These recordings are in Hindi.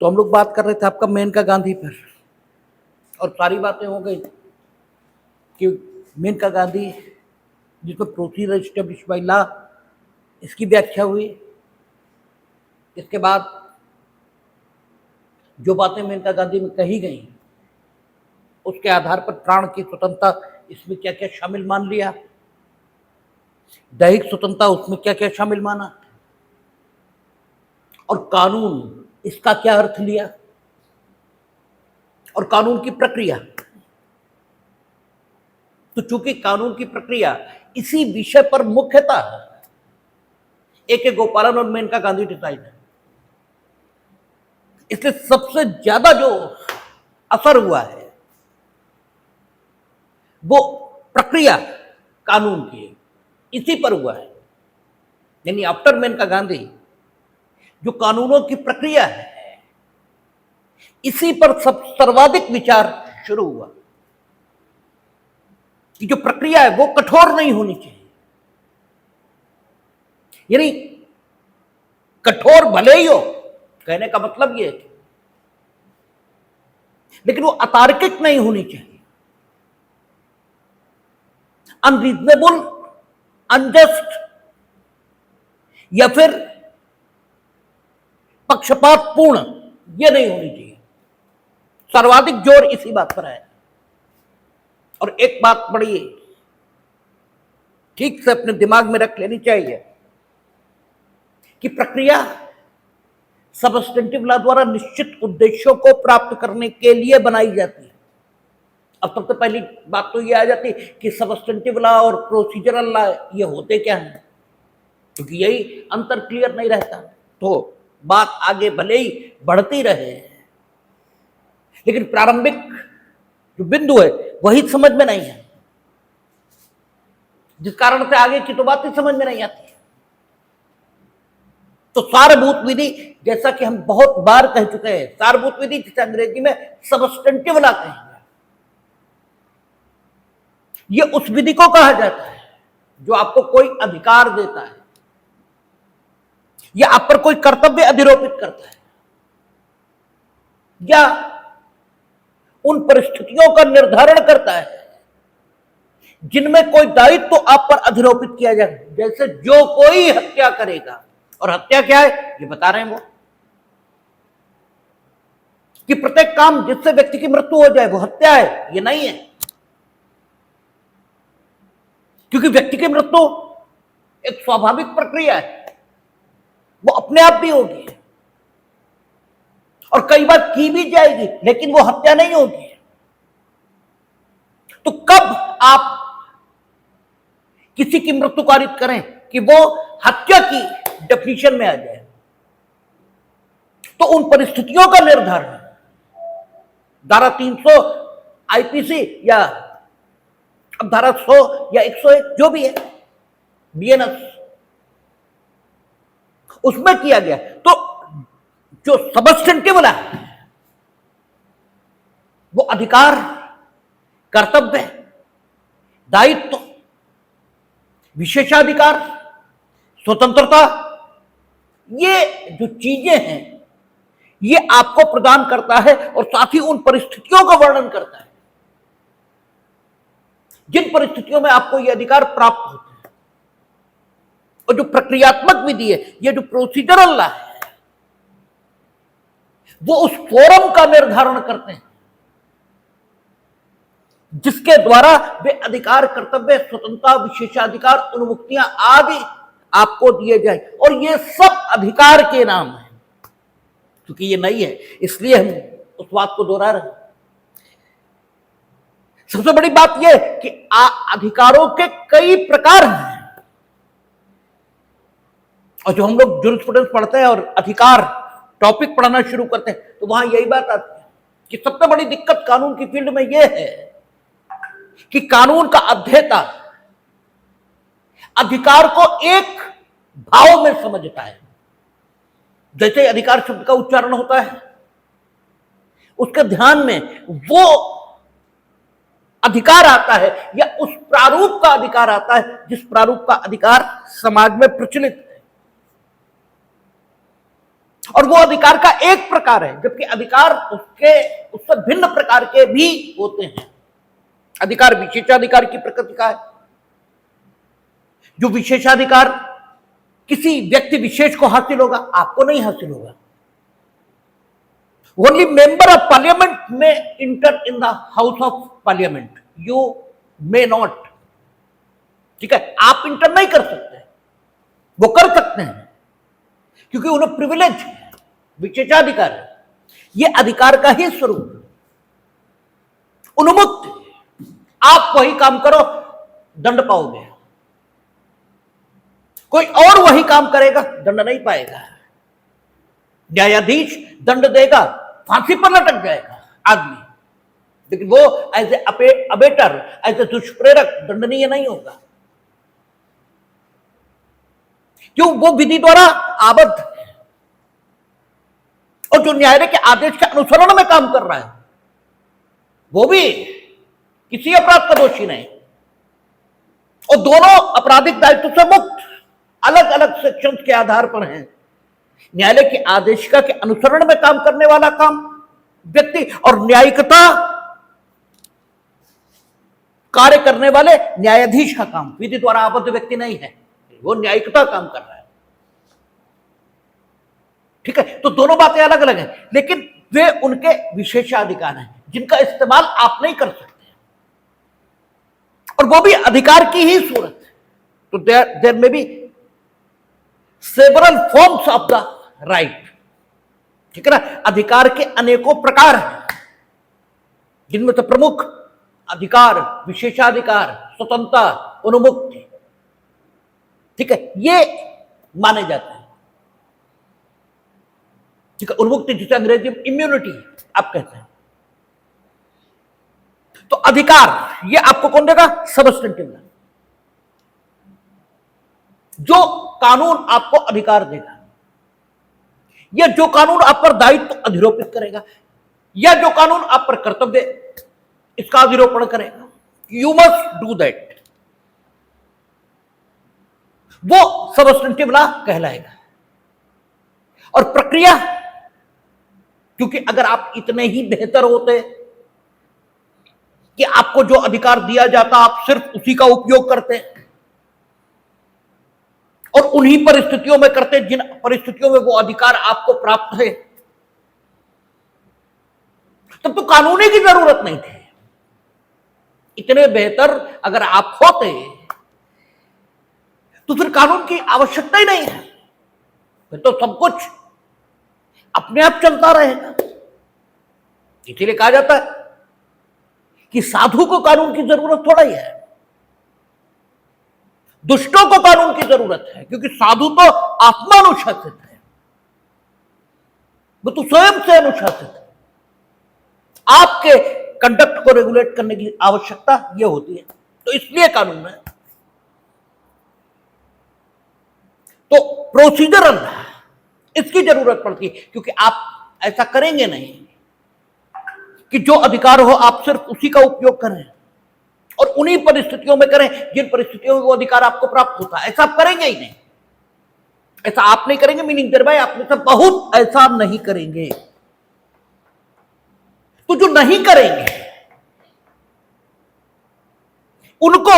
तो हम लोग बात कर रहे थे आपका मेनका गांधी पर, और सारी बातें हो गई कि मेनका गांधी जिसमें प्रोसीजर एस्टेब्लिश बाय लॉ, इसकी व्याख्या हुई। इसके बाद जो बातें मेनका गांधी में कही गई उसके आधार पर प्राण की स्वतंत्रता इसमें क्या क्या शामिल मान लिया, दैहिक स्वतंत्रता उसमें क्या क्या शामिल माना, और कानून इसका क्या अर्थ लिया, और कानून की प्रक्रिया। तो चूंकि कानून की प्रक्रिया इसी विषय पर मुख्यतः AK गोपालन और मेनका गांधी डिसाइड है, इसलिए सबसे ज्यादा जो असर हुआ है वो प्रक्रिया कानून की इसी पर हुआ है। यानी आफ्टर मेनका गांधी जो कानूनों की प्रक्रिया है इसी पर सब सर्वाधिक विचार शुरू हुआ कि जो प्रक्रिया है वो कठोर नहीं होनी चाहिए। यानी कठोर भले ही हो, कहने का मतलब ये है, लेकिन वो अतार्किक नहीं होनी चाहिए, अनरीजनेबल, अनजस्ट या फिर पक्षपातपूर्ण ये नहीं होनी चाहिए। सर्वाधिक जोर इसी बात पर है। और एक बात बड़ी ठीक से अपने दिमाग में रख लेनी चाहिए कि प्रक्रिया सबस्टेंटिव लॉ द्वारा निश्चित उद्देश्यों को प्राप्त करने के लिए बनाई जाती है। अब सबसे पहली बात तो ये आ जाती है कि सबस्टेंटिव लॉ और प्रोसीजरल लॉ ये होते क्या हैं, क्योंकि यही अंतर क्लियर नहीं रहता तो बात आगे भले ही बढ़ती रहे लेकिन प्रारंभिक जो बिंदु है वही समझ में नहीं है, जिस कारण से आगे की तो बात ही समझ में नहीं आती है। तो सारभूत विधि, जैसा कि हम बहुत बार कह चुके हैं, सारभूत विधि जिसे अंग्रेजी में सबस्टेंटिव लॉ कहेंगे, ये उस विधि को कहा जाता है जो आपको कोई अधिकार देता है या आप पर कोई कर्तव्य अधिरोपित करता है या उन परिस्थितियों का निर्धारण करता है जिनमें कोई दायित्व तो आप पर अधिरोपित किया जाए। जैसे जो कोई हत्या करेगा, और हत्या क्या है ये बता रहे हैं वो, कि प्रत्येक काम जिससे व्यक्ति की मृत्यु हो जाए वो हत्या है, ये नहीं है, क्योंकि व्यक्ति की मृत्यु एक स्वाभाविक प्रक्रिया है, वो अपने आप भी होगी और कई बार की भी जाएगी, लेकिन वो हत्या नहीं होगी। तो कब आप किसी की मृत्यु कारित करें कि वो हत्या की डेफिनेशन में आ जाए, तो उन परिस्थितियों का निर्धारण धारा 300 IPC या अब धारा 100 या 101 जो भी है BNS उसमें किया गया। तो जो सबस्टेंटिव लॉ है वो अधिकार, कर्तव्य, दायित्व, विशेषाधिकार, स्वतंत्रता, ये जो चीजें हैं ये आपको प्रदान करता है और साथ ही उन परिस्थितियों का वर्णन करता है जिन परिस्थितियों में आपको ये अधिकार प्राप्त होते हैं। और जो प्रक्रियात्मक विधि है, ये जो प्रोसीजरल लॉ है, वो उस फोरम का निर्धारण करते हैं जिसके द्वारा वे अधिकार, कर्तव्य, स्वतंत्रता, विशेषाधिकार, उन्मुक्तियां आदि आपको दिए जाए। और ये सब अधिकार के नाम है, क्योंकि ये नहीं है इसलिए हम उस बात को दोहरा रहे हैं। सबसे बड़ी बात यह कि अधिकारों के कई प्रकार हैं, और जो हम लोग जूरिस्प्रूडेंस पढ़ते हैं और अधिकार टॉपिक पढ़ना शुरू करते हैं तो वहां यही बात आती है कि सबसे बड़ी दिक्कत कानून की फील्ड में यह है कि कानून का अध्येता अधिकार को एक भाव में समझता है। जैसे अधिकार शब्द का उच्चारण होता है उसके ध्यान में वो अधिकार आता है या उस प्रारूप का अधिकार आता है जिस प्रारूप का अधिकार समाज में प्रचलित है। और वो अधिकार का एक प्रकार है, जबकि अधिकार उससे भिन्न प्रकार के भी होते हैं। अधिकार विशेषाधिकार की प्रकृति का है। जो विशेषाधिकार किसी व्यक्ति विशेष को हासिल होगा, आपको नहीं हासिल होगा। ओनली मेंबर ऑफ पार्लियामेंट में inter in the house of parliament, you may not. ठीक है, आप इंटर नहीं कर सकते, वो कर सकते हैं क्योंकि उन्हें प्रिविलेज है, विशेषाधिकार है। ये अधिकार का ही स्वरूप। उन्मुक्त, आप वही काम करो, दंड पाओगे। कोई और वही काम करेगा, दंड नहीं पाएगा। न्यायाधीश दंड देगा, फांसी पर लटक जाएगा आदमी, लेकिन वो as a abettor, as a दुष्प्रेरक दंडनीय नहीं होगा। क्यों? वो विधि द्वारा आबद्ध है और जो न्यायालय के आदेश के अनुसरण में काम कर रहा है वो भी किसी अपराध का दोषी नहीं, और दोनों आपराधिक दायित्व से मुक्त, अलग अलग सेक्शंस के आधार पर हैं। न्यायालय के आदेशिका के अनुसरण में काम करने वाला काम व्यक्ति, और न्यायिकता कार्य करने वाले न्यायाधीश का काम। विधि द्वारा आबद्ध व्यक्ति नहीं है, वो न्यायिकता काम कर रहा है। ठीक है, तो दोनों बातें अलग अलग हैं, लेकिन वे उनके विशेषाधिकार हैं जिनका इस्तेमाल आप नहीं कर सकते, और वो भी अधिकार की ही सूरत है। तो there may be several forms of the right. ठीक है ना, अधिकार के अनेकों प्रकार हैं, जिनमें से प्रमुख अधिकार, विशेषाधिकार, स्वतंत्रता, उन्मुक्ति, ठीक है, ये माने जाते हैं। ठीक है, उन्मुक्ति जिसे अंग्रेजी में इम्यूनिटी आप कहते हैं। तो अधिकार ये आपको कौन देगा? Substantive law. जो कानून आपको अधिकार देगा, या जो कानून आप पर दायित्व अधिरोपित करेगा, या जो कानून आप पर कर्तव्य इसका अधिरोपण करेगा, यू मस्ट डू दैट, वो सबस्टेंटिव लॉ कहलाएगा। और प्रक्रिया, क्योंकि अगर आप इतने ही बेहतर होते कि आपको जो अधिकार दिया जाता आप सिर्फ उसी का उपयोग करते और उन्हीं परिस्थितियों में करते जिन परिस्थितियों में वो अधिकार आपको प्राप्त है, तब तो कानूनी की जरूरत नहीं थी। इतने बेहतर अगर आप होते तो फिर कानून की आवश्यकता ही नहीं है, फिर तो सब कुछ अपने आप चलता रहेगा। इसीलिए कहा जाता है कि साधु को कानून की जरूरत थोड़ा ही है, दुष्टों को कानून की जरूरत है, क्योंकि साधु तो आत्मानुशासित है, वो तो स्वयं से अनुशासित है। आपके कंडक्ट को रेगुलेट करने की आवश्यकता ये होती है, तो इसलिए कानून है। तो प्रोसीजरल इसकी जरूरत पड़ती है, क्योंकि आप ऐसा करेंगे नहीं कि जो अधिकार हो आप सिर्फ उसी का उपयोग करें और उन्हीं परिस्थितियों में करें जिन परिस्थितियों में वो अधिकार आपको प्राप्त होता है। ऐसा आप करेंगे ही नहीं। ऐसा आप नहीं करेंगे, मीनिंग देयर बाय आप में से बहुत ऐसा नहीं करेंगे। तो जो नहीं करेंगे उनको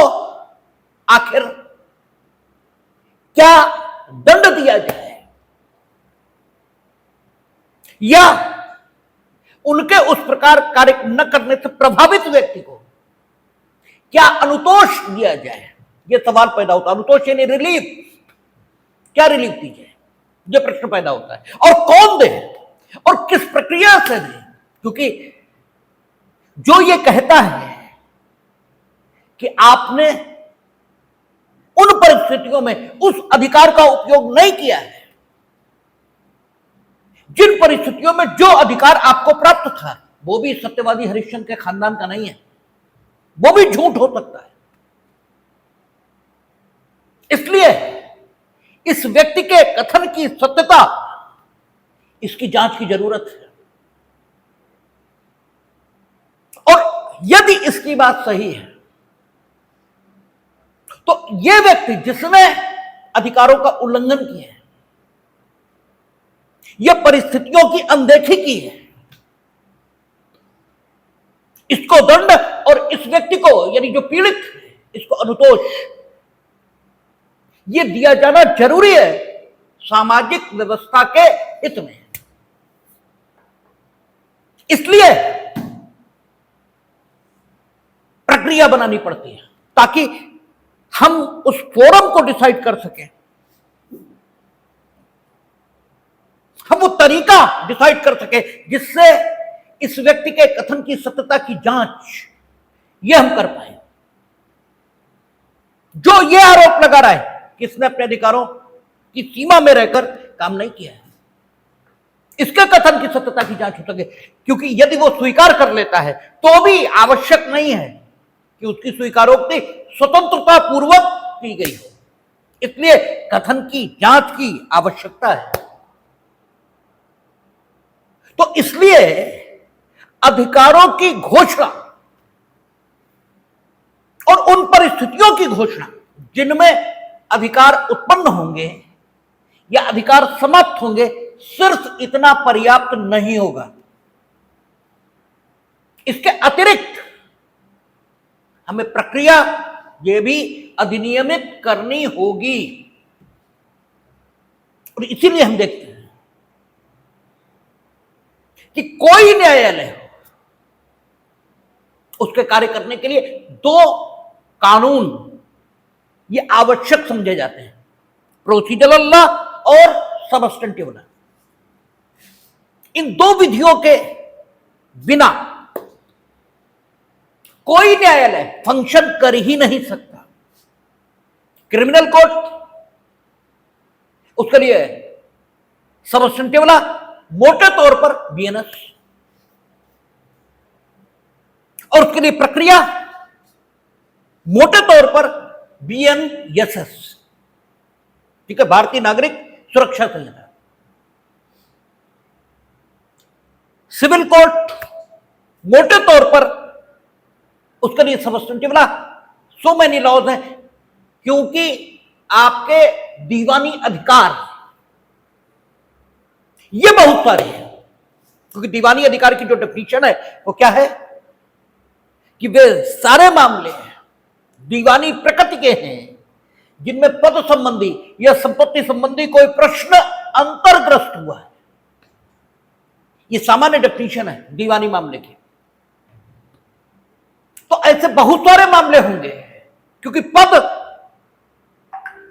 आखिर क्या दंड दिया जाए, या उनके उस प्रकार कार्य न करने से प्रभावित व्यक्ति को क्या अनुतोष दिया जाए, यह सवाल पैदा होता है। अनुतोष यानी रिलीफ, क्या रिलीफ दी जाए, यह प्रश्न पैदा होता है। और कौन दे और किस प्रक्रिया से दे, क्योंकि जो ये कहता है कि आपने उन परिस्थितियों में उस अधिकार का उपयोग नहीं किया है जिन परिस्थितियों में जो अधिकार आपको प्राप्त था, वो भी सत्यवादी हरिश्चंद्र के खानदान का नहीं है, वो भी झूठ हो सकता है। इसलिए इस व्यक्ति के कथन की सत्यता, इसकी जांच की जरूरत है। और यदि इसकी बात सही है तो यह व्यक्ति जिसने अधिकारों का उल्लंघन किया है, यह परिस्थितियों की अनदेखी की है। इसको दंड और इस व्यक्ति को यानी जो पीड़ित इसको अनुतोष यह दिया जाना जरूरी है सामाजिक व्यवस्था के हित में। इसलिए प्रक्रिया बनानी पड़ती है ताकि हम उस फोरम को डिसाइड कर सकें, हम वो तरीका डिसाइड कर सकें जिससे इस व्यक्ति के कथन की सत्यता की जांच ये हम कर पाए। जो ये आरोप लगा रहा है कि इसने अपने अधिकारों की सीमा में रहकर काम नहीं किया है, इसके कथन की सत्यता की जांच हो सके, क्योंकि यदि वो स्वीकार कर लेता है तो भी आवश्यक नहीं है कि उसकी स्वीकारोक्ति स्वतंत्रता पूर्वक की गई हो, इसलिए कथन की जांच की आवश्यकता है। तो इसलिए अधिकारों की घोषणा और उन परिस्थितियों की घोषणा जिनमें अधिकार उत्पन्न होंगे या अधिकार समाप्त होंगे, सिर्फ इतना पर्याप्त नहीं होगा। इसके अतिरिक्त हमें प्रक्रिया यह भी अधिनियमित करनी होगी। और इसीलिए हम देखते हैं कि कोई न्यायालय उसके कार्य करने के लिए दो कानून ये आवश्यक समझे जाते हैं, प्रोसीजरल लॉ और सबस्टेंटिव लॉ। इन दो विधियों के बिना कोई न्यायालय फंक्शन कर ही नहीं सकता। क्रिमिनल कोर्ट उसके लिए सबस्टेंटिव लॉ मोटे तौर पर बीएनएस, और उसके लिए प्रक्रिया मोटे तौर पर बीएनएसएस, ठीक है, भारतीय नागरिक सुरक्षा संहिता। सिविल कोर्ट मोटे तौर पर उसके लिए substantive law. So many laws हैं क्योंकि आपके दीवानी अधिकार ये बहुत सारे हैं। क्योंकि दीवानी अधिकार की जो डेफिनेशन है वो क्या है कि वे सारे मामले दीवानी प्रकृति के हैं जिनमें पद संबंधी या संपत्ति संबंधी कोई प्रश्न अंतर्ग्रस्त हुआ है। ये सामान्य डेफिनेशन है दीवानी मामले की। तो ऐसे बहुत सारे मामले होंगे क्योंकि पद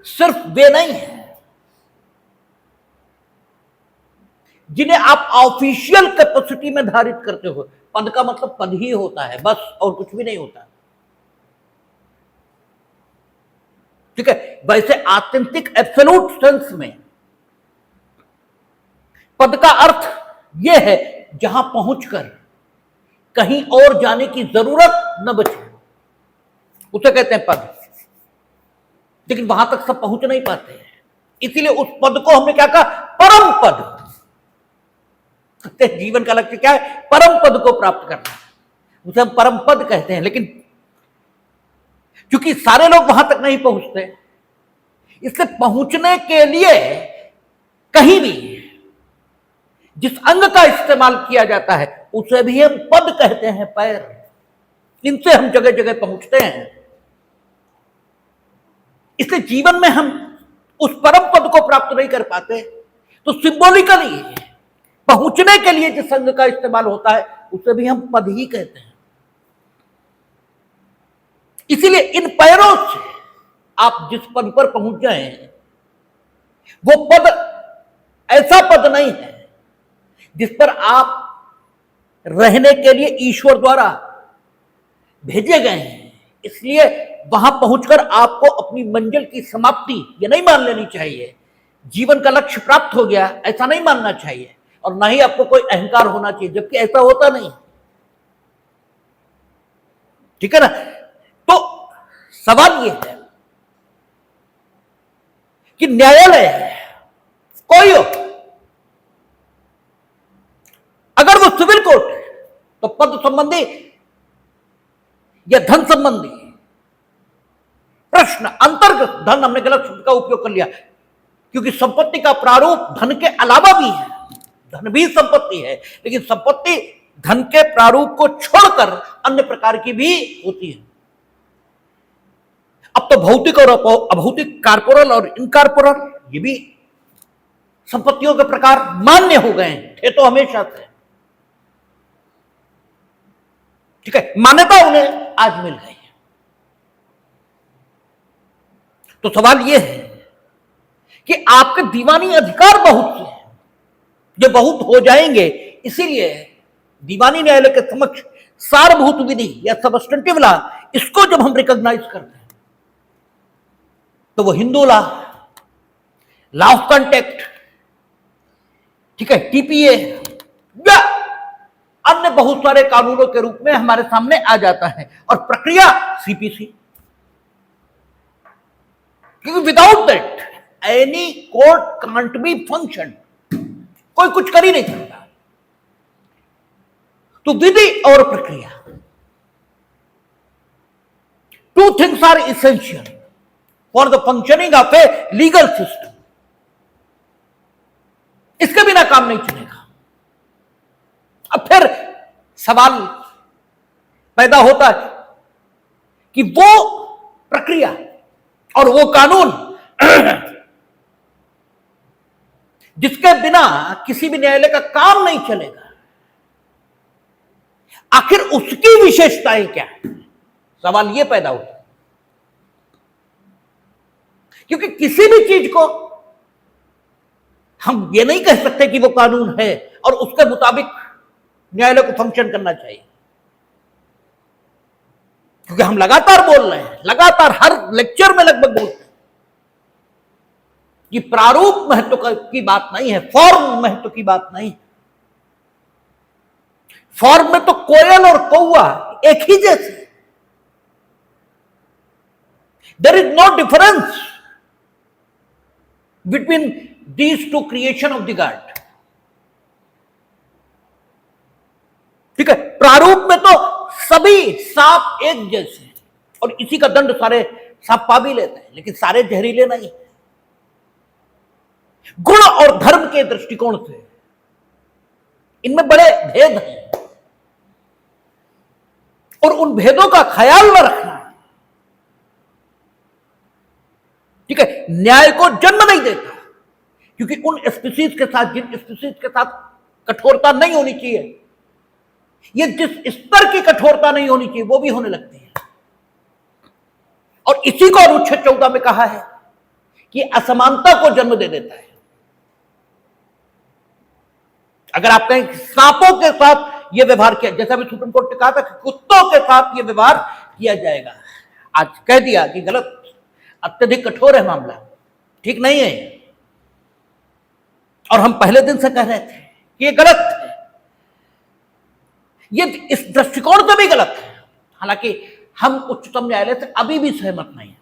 सिर्फ वे नहीं है जिन्हें आप ऑफिशियल कैपेसिटी में धारित करते हो। पद का मतलब पद ही होता है, बस, और कुछ भी नहीं होता, ठीक है। वैसे आत्यंतिक एब्सोल्यूट सेंस में पद का अर्थ यह है जहां पहुंचकर कहीं और जाने की जरूरत न बचे, उसे कहते हैं पद। लेकिन वहां तक सब पहुंच नहीं पाते हैं, इसीलिए उस पद को हमने क्या कहा, परम पद। जीवन का लक्ष्य क्या है, परम पद को प्राप्त करना, उसे हम परम पद कहते हैं। लेकिन क्योंकि सारे लोग वहां तक नहीं पहुंचते, इसलिए पहुंचने के लिए कहीं भी जिस अंग का इस्तेमाल किया जाता है उसे भी हम पद कहते हैं, पैर। इनसे हम जगह जगह पहुंचते हैं। इसलिए जीवन में हम उस परम पद को प्राप्त नहीं कर पाते, तो सिंबॉलिकली पहुंचने के लिए जिस अंग का इस्तेमाल होता है उसे भी हम पद ही कहते हैं। इसीलिए इन पैरों से आप जिस पद पर पहुंच जाए वो पद ऐसा पद नहीं है जिस पर आप रहने के लिए ईश्वर द्वारा भेजे गए हैं। इसलिए वहां पहुंचकर आपको अपनी मंजिल की समाप्ति ये नहीं मान लेनी चाहिए, जीवन का लक्ष्य प्राप्त हो गया, ऐसा नहीं मानना चाहिए, और ना ही आपको कोई अहंकार होना चाहिए, जबकि ऐसा होता नहीं, ठीक है ना। तो सवाल यह है कि न्यायालय कोई हो, अगर वो सिविल कोर्ट है तो पद संबंधी या धन संबंधी प्रश्न अंतर्गत, धन हमने गलत शब्द का उपयोग कर लिया क्योंकि संपत्ति का प्रारूप धन के अलावा भी है, धन भी संपत्ति है, लेकिन संपत्ति धन के प्रारूप को छोड़कर अन्य प्रकार की भी होती है। अब तो भौतिक और अभौतिक, कॉर्पोरल और इनकॉर्पोरल, ये भी संपत्तियों के प्रकार मान्य हो गए हैं, थे तो हमेशा से। ठीक है, मान्यता उन्हें आज मिल गई है। तो सवाल यह है कि आपके दीवानी अधिकार बहुत से हैं, ये बहुत हो जाएंगे, इसीलिए दीवानी न्यायालय के समक्ष सारभूत विधि या सबस्टेंटिव लॉ, इसको जब हम रिकॉग्नाइज करते हैं तो वो Hindu law, law of contact, ठीक है, टीपीए या अन्य बहुत सारे कानूनों के रूप में हमारे सामने आ जाता है, और प्रक्रिया सीपीसी, क्योंकि without that any court can't be function, कोई कुछ कर ही नहीं सकता। तो विधि और प्रक्रिया, two things are essential for the functioning of a legal system. इसके बिना काम नहीं चलेगा। अब फिर सवाल पैदा होता है कि वो प्रक्रिया और वो कानून जिसके बिना किसी भी न्यायालय का काम नहीं चलेगा, आखिर उसकी विशेषताएं क्या है? सवाल यह पैदा होता है, क्योंकि किसी भी चीज को हम ये नहीं कह सकते कि वो कानून है और उसके मुताबिक न्यायालय को फंक्शन करना चाहिए, क्योंकि हम लगातार बोल रहे हैं, लगातार हर लेक्चर में लगभग बोलते हैं कि प्रारूप महत्व की बात नहीं है, फॉर्म महत्व की बात नहीं है। फॉर्म में तो कोयल और कौवा एक ही जैसे, there is no difference between these two creation of the god. ठीक है, प्रारूप में तो सभी सांप एक जैसे हैं और इसी का दंड सारे सांप पा भी लेते हैं, लेकिन सारे जहरीले नहीं। गुण और धर्म के दृष्टिकोण से इनमें बड़े भेद हैं, और उन भेदों का ख्याल न रखना, ठीक है, न्याय को जन्म नहीं देता, क्योंकि उन स्पीसीज के साथ, जिन स्पीसीज के साथ कठोरता नहीं होनी चाहिए, ये जिस स्तर की कठोरता नहीं होनी चाहिए वो भी होने लगती है। और इसी को अनुच्छेद 14 में कहा है कि असमानता को जन्म दे देता है। अगर आप कहें सांपों के साथ यह व्यवहार किया, जैसा भी सुप्रीम कोर्ट ने कहा था कि कुत्तों के साथ यह व्यवहार किया जाएगा, आज कह दिया कि गलत, अत्यधिक कठोर है मामला, ठीक नहीं है, और हम पहले दिन से कह रहे थे कि यह गलत है, ये इस दृष्टिकोण से भी गलत है। हालांकि हम उच्चतम न्यायालय से अभी भी सहमत नहीं है,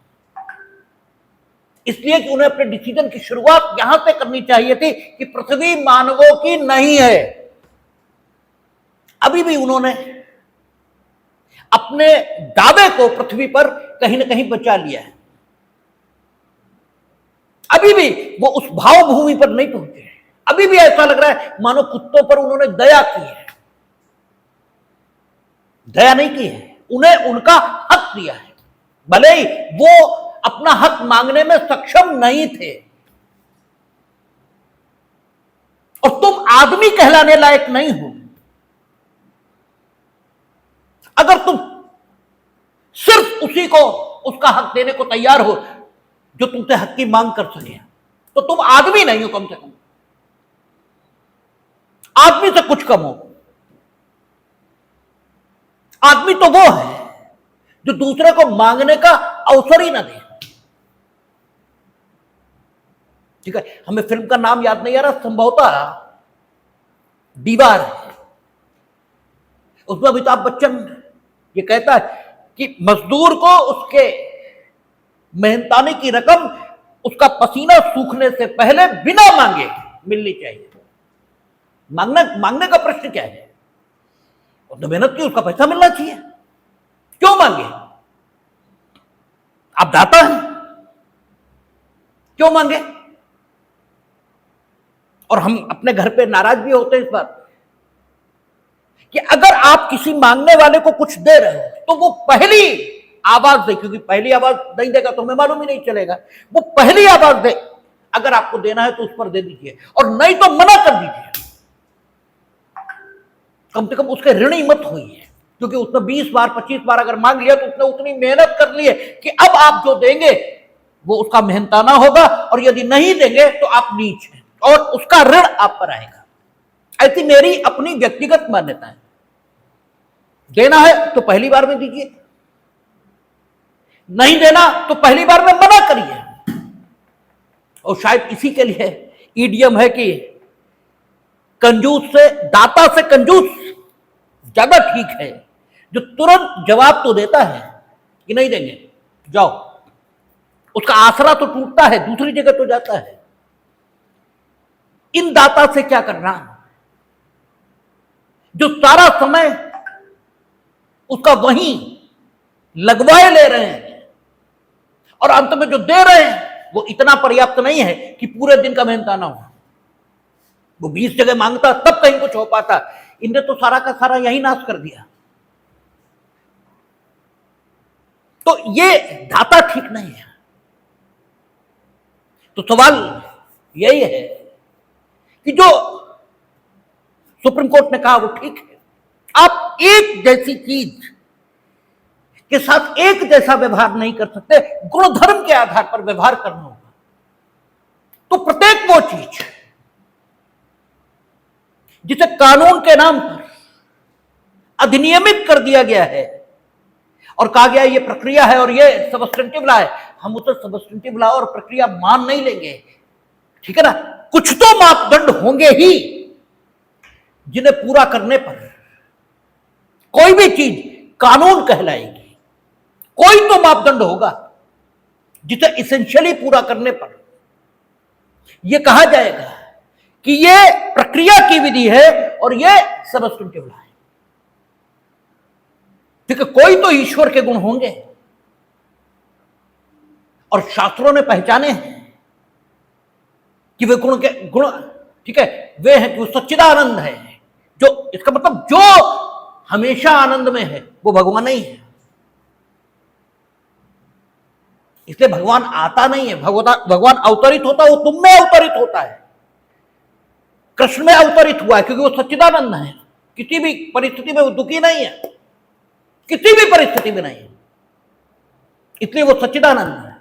इसलिए कि उन्हें अपने डिसीजन की शुरुआत यहां से करनी चाहिए थी कि पृथ्वी मानवों की नहीं है। अभी भी उन्होंने अपने दावे को पृथ्वी पर कहीं ना कहीं बचा लिया है, अभी भी वो उस भाव भूमि पर नहीं पहुंचे हैं। अभी भी ऐसा लग रहा है मानो कुत्तों पर उन्होंने दया की है, दया नहीं की है, उन्हें उनका हक दिया है, भले ही वो अपना हक मांगने में सक्षम नहीं थे। और तुम आदमी कहलाने लायक नहीं हो अगर तुम सिर्फ उसी को उसका हक देने को तैयार हो जो तुमसे हक की मांग कर सके, तो तुम आदमी नहीं हो। कम से कम आदमी से कुछ कम हो। आदमी तो वो है जो दूसरे को मांगने का अवसर ही ना दे। ठीक है, हमें फिल्म का नाम याद नहीं आ रहा, संभवतः दीवार है। उसमें अमिताभ बच्चन ये कहता है कि मजदूर को उसके मेहनताने की रकम उसका पसीना सूखने से पहले बिना मांगे मिलनी चाहिए। मांगने का प्रश्न क्या है? उसने मेहनत की, उसका पैसा मिलना चाहिए, क्यों मांगे? आप दाता हैं, क्यों मांगे? और हम अपने घर पे नाराज भी होते हैं इस बात कि अगर आप किसी मांगने वाले को कुछ दे रहे हो तो वो पहली आवाज दे, क्योंकि पहली आवाज नहीं देगा तो हमें मालूम ही नहीं चलेगा। वो पहली आवाज दे, अगर आपको देना है तो उस पर दे दीजिए, और नहीं तो मना कर दीजिए। कम से कम उसके ऋणी मत हुई है, क्योंकि उसने 20 बार 25 बार अगर मांग लिया तो उसने उतनी मेहनत कर ली है कि अब आप जो देंगे वो उसका मेहनताना होगा, और यदि नहीं देंगे तो आप नीच हैं और उसका ऋण आप पर आएगा। ऐसी मेरी अपनी व्यक्तिगत मान्यता है। देना है तो पहली बार में दीजिए, नहीं देना तो पहली बार में मना करिए। और शायद इसी के लिए ईडियम है कि कंजूस से, दाता से कंजूस ज्यादा ठीक है, जो तुरंत जवाब तो देता है कि नहीं देंगे जाओ, उसका आसरा तो टूटता है, दूसरी जगह तो जाता है। इन दाता से क्या करना जो सारा समय उसका वहीं लगवाए ले रहे हैं, और अंत में जो दे रहे हैं वो इतना पर्याप्त नहीं है कि पूरे दिन का मेहनताना हो। वो 20 जगह मांगता तब कहीं कुछ हो पाता। इनने तो सारा का सारा यही नाश कर दिया। तो ये दाता ठीक नहीं है। तो सवाल यही है कि जो सुप्रीम कोर्ट ने कहा वो ठीक है। आप एक जैसी चीज के साथ एक जैसा व्यवहार नहीं कर सकते, गुणधर्म के आधार पर व्यवहार करना होगा। तो प्रत्येक वो चीज जिसे कानून के नाम पर अधिनियमित कर दिया गया है और कहा गया ये प्रक्रिया है और ये सबस्टेंटिव लॉ है, हम उसे सबस्टेंटिव लॉ और प्रक्रिया मान नहीं लेंगे, ठीक है ना। कुछ तो मापदंड होंगे ही जिन्हें पूरा करने पर कोई भी चीज कानून कहलाएगी। कोई तो मापदंड होगा जिसे इसेंशियली पूरा करने पर यह कहा जाएगा कि यह प्रक्रिया की विधि है और यह सबस्टेंटिव लॉ है। ठीक है, कोई तो ईश्वर के गुण होंगे, और शास्त्रों ने पहचाने हैं कि वे गुण के गुण, ठीक है, वे हैं कि वो सच्चिदानंद है, जो इसका मतलब जो हमेशा आनंद में है वो भगवान नहीं है। इसलिए भगवान आता नहीं है, भगवान अवतरित होता है, वो तुम में अवतरित होता है, कृष्ण में अवतरित हुआ है, क्योंकि वो सच्चिदानंद है। किसी भी परिस्थिति में वो दुखी नहीं है, किसी भी परिस्थिति में नहीं है, इसलिए वो सच्चिदानंद है।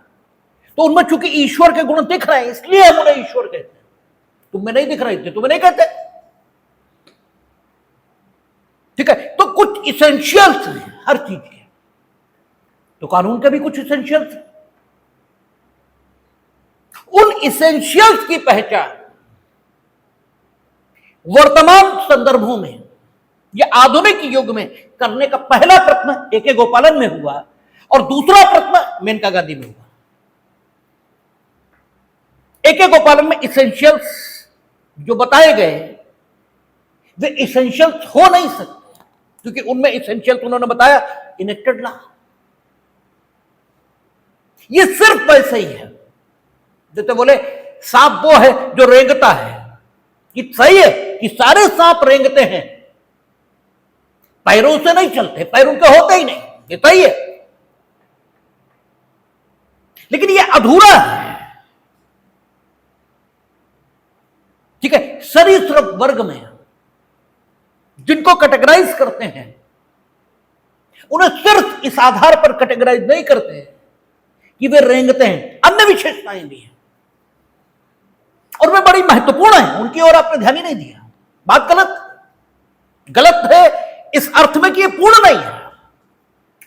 तो उनमें चूंकि ईश्वर के गुण दिख रहे हैं इसलिए हम उन्हें ईश्वर कहते हैं। तुम्हें नहीं दिख रहे थे, तुम्हें नहीं कहते, ठीक है। तो कुछ इसेंशियल्स हैं हर चीज के, तो कानून के भी कुछ इसेंशियल्स हैं। उन इसेंशियल्स की पहचान वर्तमान संदर्भों में या आधुनिक युग में करने का पहला प्रयत्न ए.के. गोपालन में हुआ और दूसरा प्रयत्न मेनका गांधी में हुआ। ए.के. गोपालन में इसेंशियल्स जो बताए गए वे इसेंशियल्स हो नहीं सकते, क्योंकि उनमें इसेंशियल्स उन्होंने बताया इनेक्टेड लॉ। ये सिर्फ वैसे ही है जैसे बोले सांप वो है जो रेंगता है। कि सही है कि सारे सांप रेंगते हैं, पैरों से नहीं चलते, पैर उनके होते ही नहीं, ये सही है, लेकिन ये अधूरा है, ठीक है। सरीसृप वर्ग में जिनको कैटेगराइज करते हैं उन्हें सिर्फ इस आधार पर कैटेगराइज नहीं करते कि वे रेंगते हैं, अन्य विशेषताएं भी हैं और वे बड़ी महत्वपूर्ण हैं, उनकी ओर आपने ध्यान ही नहीं दिया। बात गलत है इस अर्थ में कि ये पूर्ण नहीं है,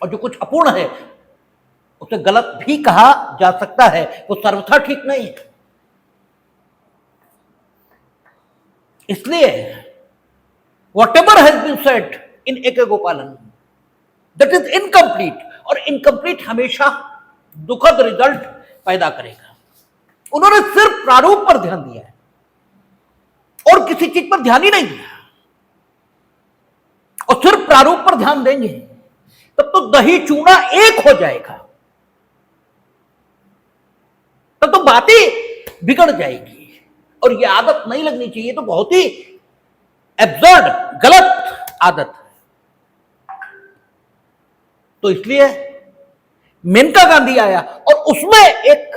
और जो कुछ अपूर्ण है उसे गलत भी कहा जा सकता है, वो सर्वथा ठीक नहीं है। इसलिए whatever has been said in A.K. गोपालन that is incomplete, और इनकम्प्लीट हमेशा दुखद रिजल्ट पैदा करेगा। उन्होंने सिर्फ प्रारूप पर ध्यान दिया है और किसी चीज पर ध्यान ही नहीं दिया, और सिर्फ प्रारूप पर ध्यान देंगे तब तो दही चूना एक हो जाएगा, तब तो बातें बिगड़ जाएगी। और ये आदत नहीं लगनी चाहिए, तो बहुत ही एब्सर्ड, गलत आदत है। तो इसलिए मेनका गांधी आया और उसमें एक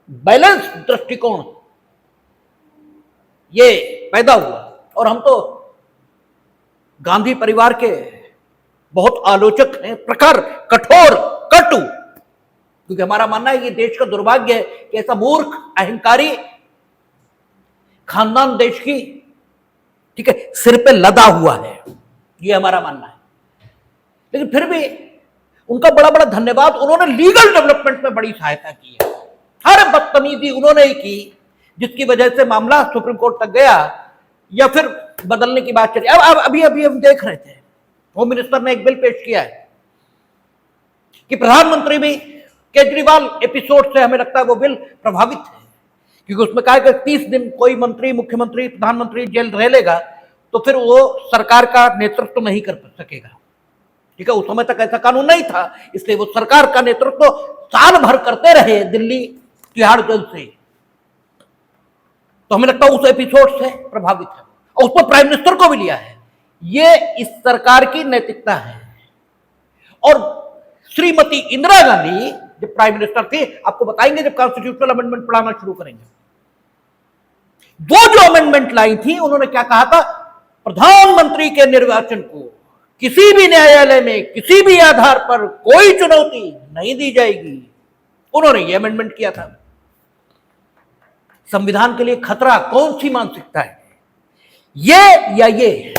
बैलेंस दृष्टिकोण ये पैदा हुआ। और हम तो गांधी परिवार के बहुत आलोचक हैं, प्रखर, कठोर, कटु, क्योंकि हमारा मानना है कि देश का दुर्भाग्य है कि ऐसा मूर्ख, अहंकारी खानदान देश की, ठीक है, सिर पे लदा हुआ है, ये हमारा मानना है। लेकिन फिर भी उनका बड़ा बड़ा धन्यवाद, उन्होंने लीगल डेवलपमेंट में बड़ी सहायता की है। हर बदतमीजी उन्होंने ही की जिसकी वजह से मामला सुप्रीम कोर्ट तक गया या फिर बदलने की बात चली। अब अभी अभी हम देख रहे थे, होम मिनिस्टर ने एक बिल पेश किया है कि प्रधानमंत्री भी केजरीवाल एपिसोड से, हमें लगता है वो बिल प्रभावित है, क्योंकि उसमें कहा कि 30 दिन कोई मंत्री, मुख्यमंत्री, प्रधानमंत्री जेल रह लेगा तो फिर वो सरकार का नेतृत्व नहीं कर सकेगा। ठीक है, उस समय तक ऐसा कानून नहीं था, इसलिए वो सरकार का नेतृत्व साल भर करते रहे दिल्ली तिहाड़ जेल से। तो हमें लगता है उस एपिसोड से प्रभावित है और उस पर प्राइम मिनिस्टर को भी लिया है। ये इस सरकार की नैतिकता है। और श्रीमती इंदिरा गांधी जब प्राइम मिनिस्टर थी, आपको बताएंगे जब कॉन्स्टिट्यूशनल अमेंडमेंट पढ़ाना शुरू करेंगे, वो जो अमेंडमेंट लाई थी, उन्होंने क्या कहा था, प्रधानमंत्री के निर्वाचन को किसी भी न्यायालय में किसी भी आधार पर कोई चुनौती नहीं दी जाएगी। उन्होंने ये अमेंडमेंट किया था। संविधान के लिए खतरा कौन सी मानसिकता है, ये या ये?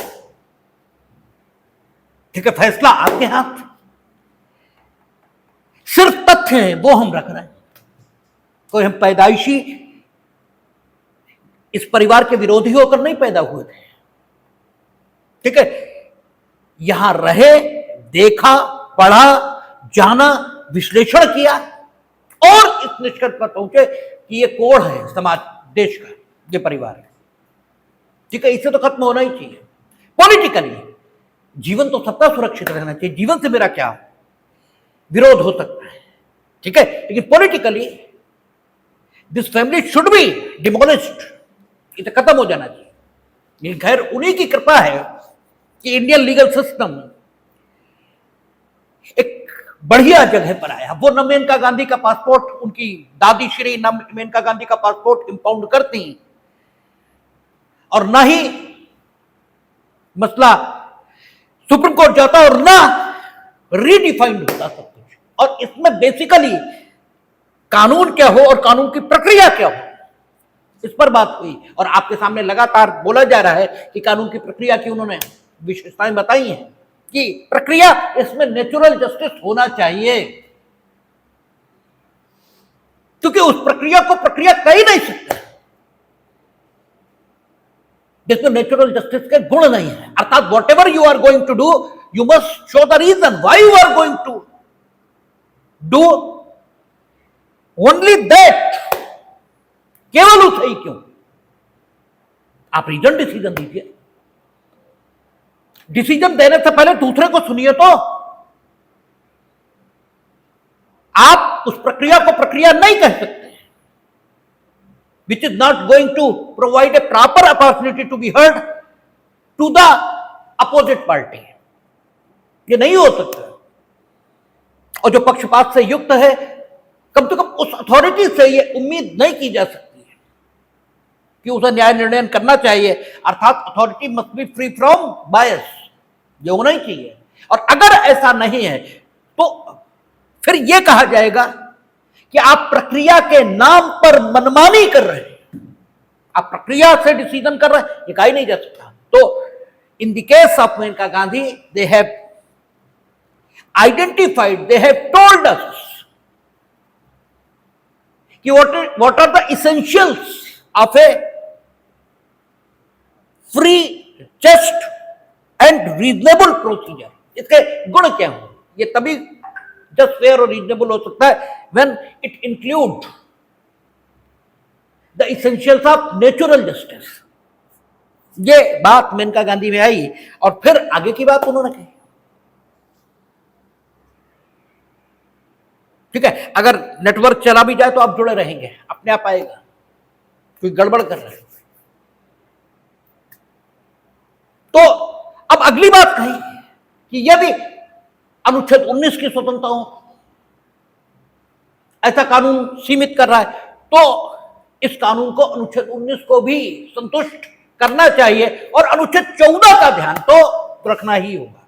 ठीक है, फैसला आपके हाथ। सिर्फ तथ्य हैं वो हम रख रहे हैं। कोई हम पैदाइशी इस परिवार के विरोधी होकर नहीं पैदा हुए थे। ठीक है, यहां रहे, देखा, पढ़ा, जाना, विश्लेषण किया और इस निष्कर्ष पर पहुंचे कि ये कोड है समाज, देश का ये परिवार है। ठीक है, इसे तो खत्म होना ही चाहिए। पॉलिटिकली जीवन तो सबका सुरक्षित रहना चाहिए, जीवन से मेरा क्या विरोध हो सकता है, ठीक है, लेकिन politically this family should be demolished, इसे खत्म हो जाना चाहिए। लेकिन खैर उन्हीं की कृपा है कि इंडियन लीगल सिस्टम एक बढ़िया जगह पर आया। वो न मेनका गांधी का पासपोर्ट, उनकी दादी श्री न मेनका गांधी का पासपोर्ट इंपाउंड करती और ना ही मसला सुप्रीम कोर्ट जाता और ना रीडिफाइंड होता सब कुछ। और इसमें बेसिकली कानून क्या हो और कानून की प्रक्रिया क्या हो, इस पर बात हुई। और आपके सामने लगातार बोला जा रहा है कि कानून की प्रक्रिया की उन्होंने विशेषताएं बताई हैं कि प्रक्रिया इसमें नेचुरल जस्टिस होना चाहिए, क्योंकि उस प्रक्रिया को प्रक्रिया कह ही नहीं सकते जिसमें नेचुरल जस्टिस के गुण नहीं है। अर्थात whatever you are going to do, you must show the reason why you are going to do only that. केवल उसे ही क्यों, आप रीजन डिसीजन दीजिए। डिसीजन देने से पहले दूसरे को सुनिए। तो आप उस प्रक्रिया को प्रक्रिया नहीं कह सकते, which is not going to provide a proper opportunity to be heard to the opposite party। ये नहीं हो सकता। और जो पक्षपात से युक्त है, कम से कम उस अथॉरिटी से ये उम्मीद नहीं की जा सकती है कि उसे न्याय निर्णय करना चाहिए। अर्थात authority must be free from bias, ये होना ही चाहिए। और अगर ऐसा नहीं है तो फिर यह कहा जाएगा कि आप प्रक्रिया के नाम पर मनमानी कर रहे हैं, आप प्रक्रिया से डिसीजन कर रहे हैं, ये कहा ही नहीं जा सकता। तो in the case of Maneka Gandhi, they have identified, they have told us कि what are the essentials of a free, just and reasonable procedure। इसके गुण क्या हो, ये तभी जस्ट, फेयर और रीजनेबल हो सकता है when it include the essentials of natural justice। ये बात मेनका गांधी में आई और फिर आगे की बात उन्होंने कही। ठीक है, अगर नेटवर्क चला भी जाए तो आप जुड़े रहेंगे, अपने आप आएगा। कोई गड़बड़ कर रहे हो। तो अब अगली बात कही कि यदि अनुच्छेद 19 की स्वतंत्रताओं ऐसा कानून सीमित कर रहा है तो इस कानून को अनुच्छेद 19 को भी संतुष्ट करना चाहिए और अनुच्छेद 14 का ध्यान तो रखना ही होगा,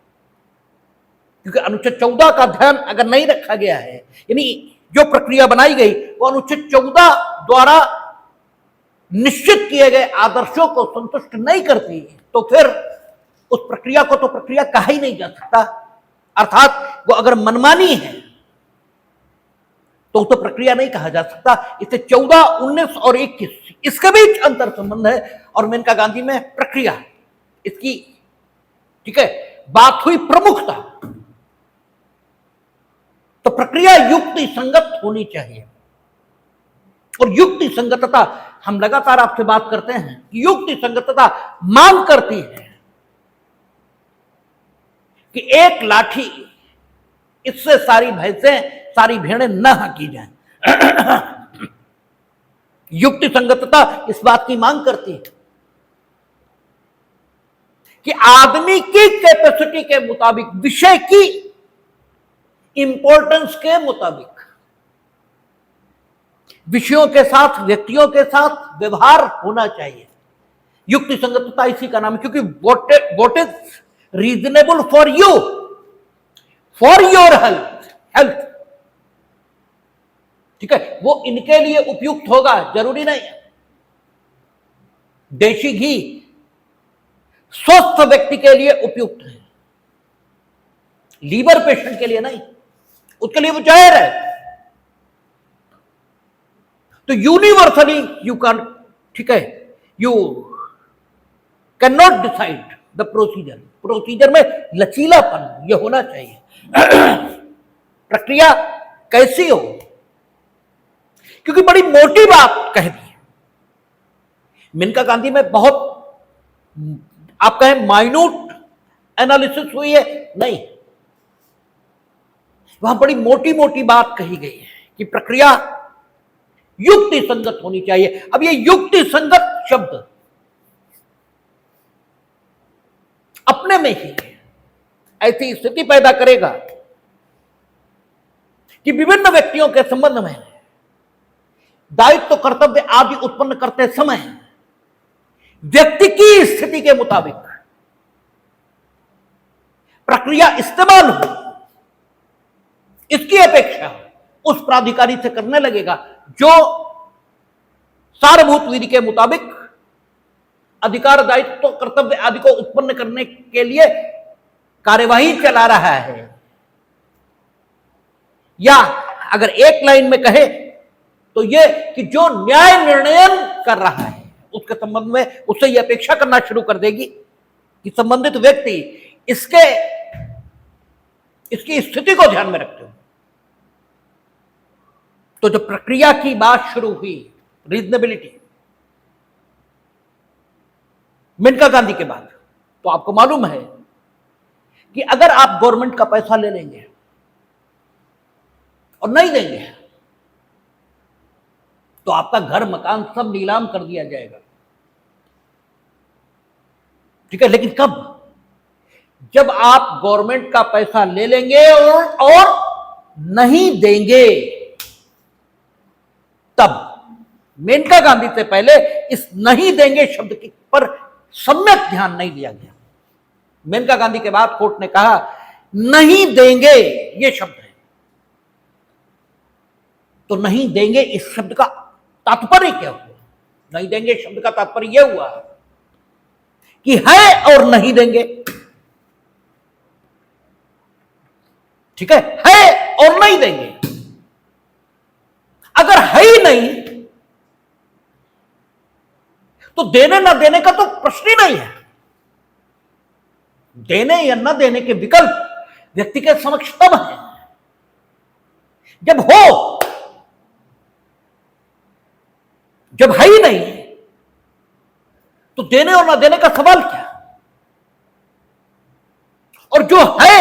क्योंकि अनुच्छेद 14 का ध्यान अगर नहीं रखा गया है, यानी जो प्रक्रिया बनाई गई वो अनुच्छेद 14 द्वारा निश्चित किए गए आदर्शों को संतुष्ट नहीं करती, तो फिर उस प्रक्रिया को तो प्रक्रिया कहा ही नहीं जा सकता। अर्थात वो अगर मनमानी है तो प्रक्रिया नहीं कहा जा सकता। इसे 14, 19 और 21 इसके बीच अंतर संबंध है और मेनका गांधी में प्रक्रिया इसकी, ठीक है, बात हुई प्रमुखता। तो प्रक्रिया युक्ति संगत होनी चाहिए और युक्ति संगतता हम लगातार आपसे बात करते हैं कि युक्ति संगतता मांग करती है कि एक लाठी इससे सारी भैंसें सारी भेड़ें न हाँकी जाएं। युक्ति संगतता इस बात की मांग करती है कि आदमी की कैपेसिटी के मुताबिक, विषय की इंपॉर्टेंस के मुताबिक विषयों के साथ, व्यक्तियों के साथ व्यवहार होना चाहिए। युक्ति संगतता इसी का नाम है, क्योंकि what is reasonable for you, for your health, ठीक है, वो इनके लिए उपयुक्त होगा, जरूरी नहीं। देशी घी स्वस्थ व्यक्ति के लिए उपयुक्त है, लीवर पेशेंट के लिए नहीं, उसके लिए वो जाहिर है। तो यूनिवर्सली यू कैन, ठीक है, you can not decide the procedure, procedure में लचीलापन यह होना चाहिए। प्रक्रिया कैसी हो, क्योंकि बड़ी मोटी बात कह दी है मेनका गांधी में, बहुत आप कहें माइन्यूट एनालिसिस हुई है, नहीं, वहां बड़ी मोटी मोटी बात कही गई है कि प्रक्रिया युक्ति संगत होनी चाहिए। अब ये युक्ति संगत शब्द अपने में ही ऐसी स्थिति पैदा करेगा कि विभिन्न व्यक्तियों के संबंध में दायित्व, कर्तव्य आदि उत्पन्न करते समय व्यक्ति की स्थिति के मुताबिक प्रक्रिया इस्तेमाल हो, इसकी अपेक्षा उस प्राधिकारी से करने लगेगा जो सारभूत विधि के मुताबिक अधिकार, दायित्व, कर्तव्य आदि को उत्पन्न करने के लिए कार्यवाही चला रहा है। या अगर एक लाइन में कहे तो यह कि जो न्याय निर्णयन कर रहा है उसके संबंध में उससे यह अपेक्षा करना शुरू कर देगी कि संबंधित व्यक्ति इसकी स्थिति को ध्यान में रखते हो। तो जब प्रक्रिया की बात शुरू हुई, रीजनेबिलिटी, मेनका गांधी के बाद, तो आपको मालूम है कि अगर आप गवर्नमेंट का पैसा ले लेंगे और नहीं देंगे तो आपका घर मकान सब नीलाम कर दिया जाएगा, ठीक है। लेकिन कब? जब आप गवर्नमेंट का पैसा ले लेंगे और नहीं देंगे, तब। मेनका गांधी से पहले इस नहीं देंगे शब्द पर सम्यक ध्यान नहीं दिया गया। मेनका गांधी के बाद कोर्ट ने कहा नहीं देंगे ये शब्द है, तो नहीं देंगे इस शब्द का तात्पर्य क्या हुआ? नहीं देंगे शब्द का तात्पर्य यह हुआ कि है और नहीं देंगे, ठीक है और नहीं देंगे। अगर है ही नहीं तो देने ना देने का तो प्रश्न ही नहीं है। देने या न देने के विकल्प व्यक्ति के समक्ष तब है जब हो, जब है ही नहीं तो देने और ना देने का सवाल क्या? और जो है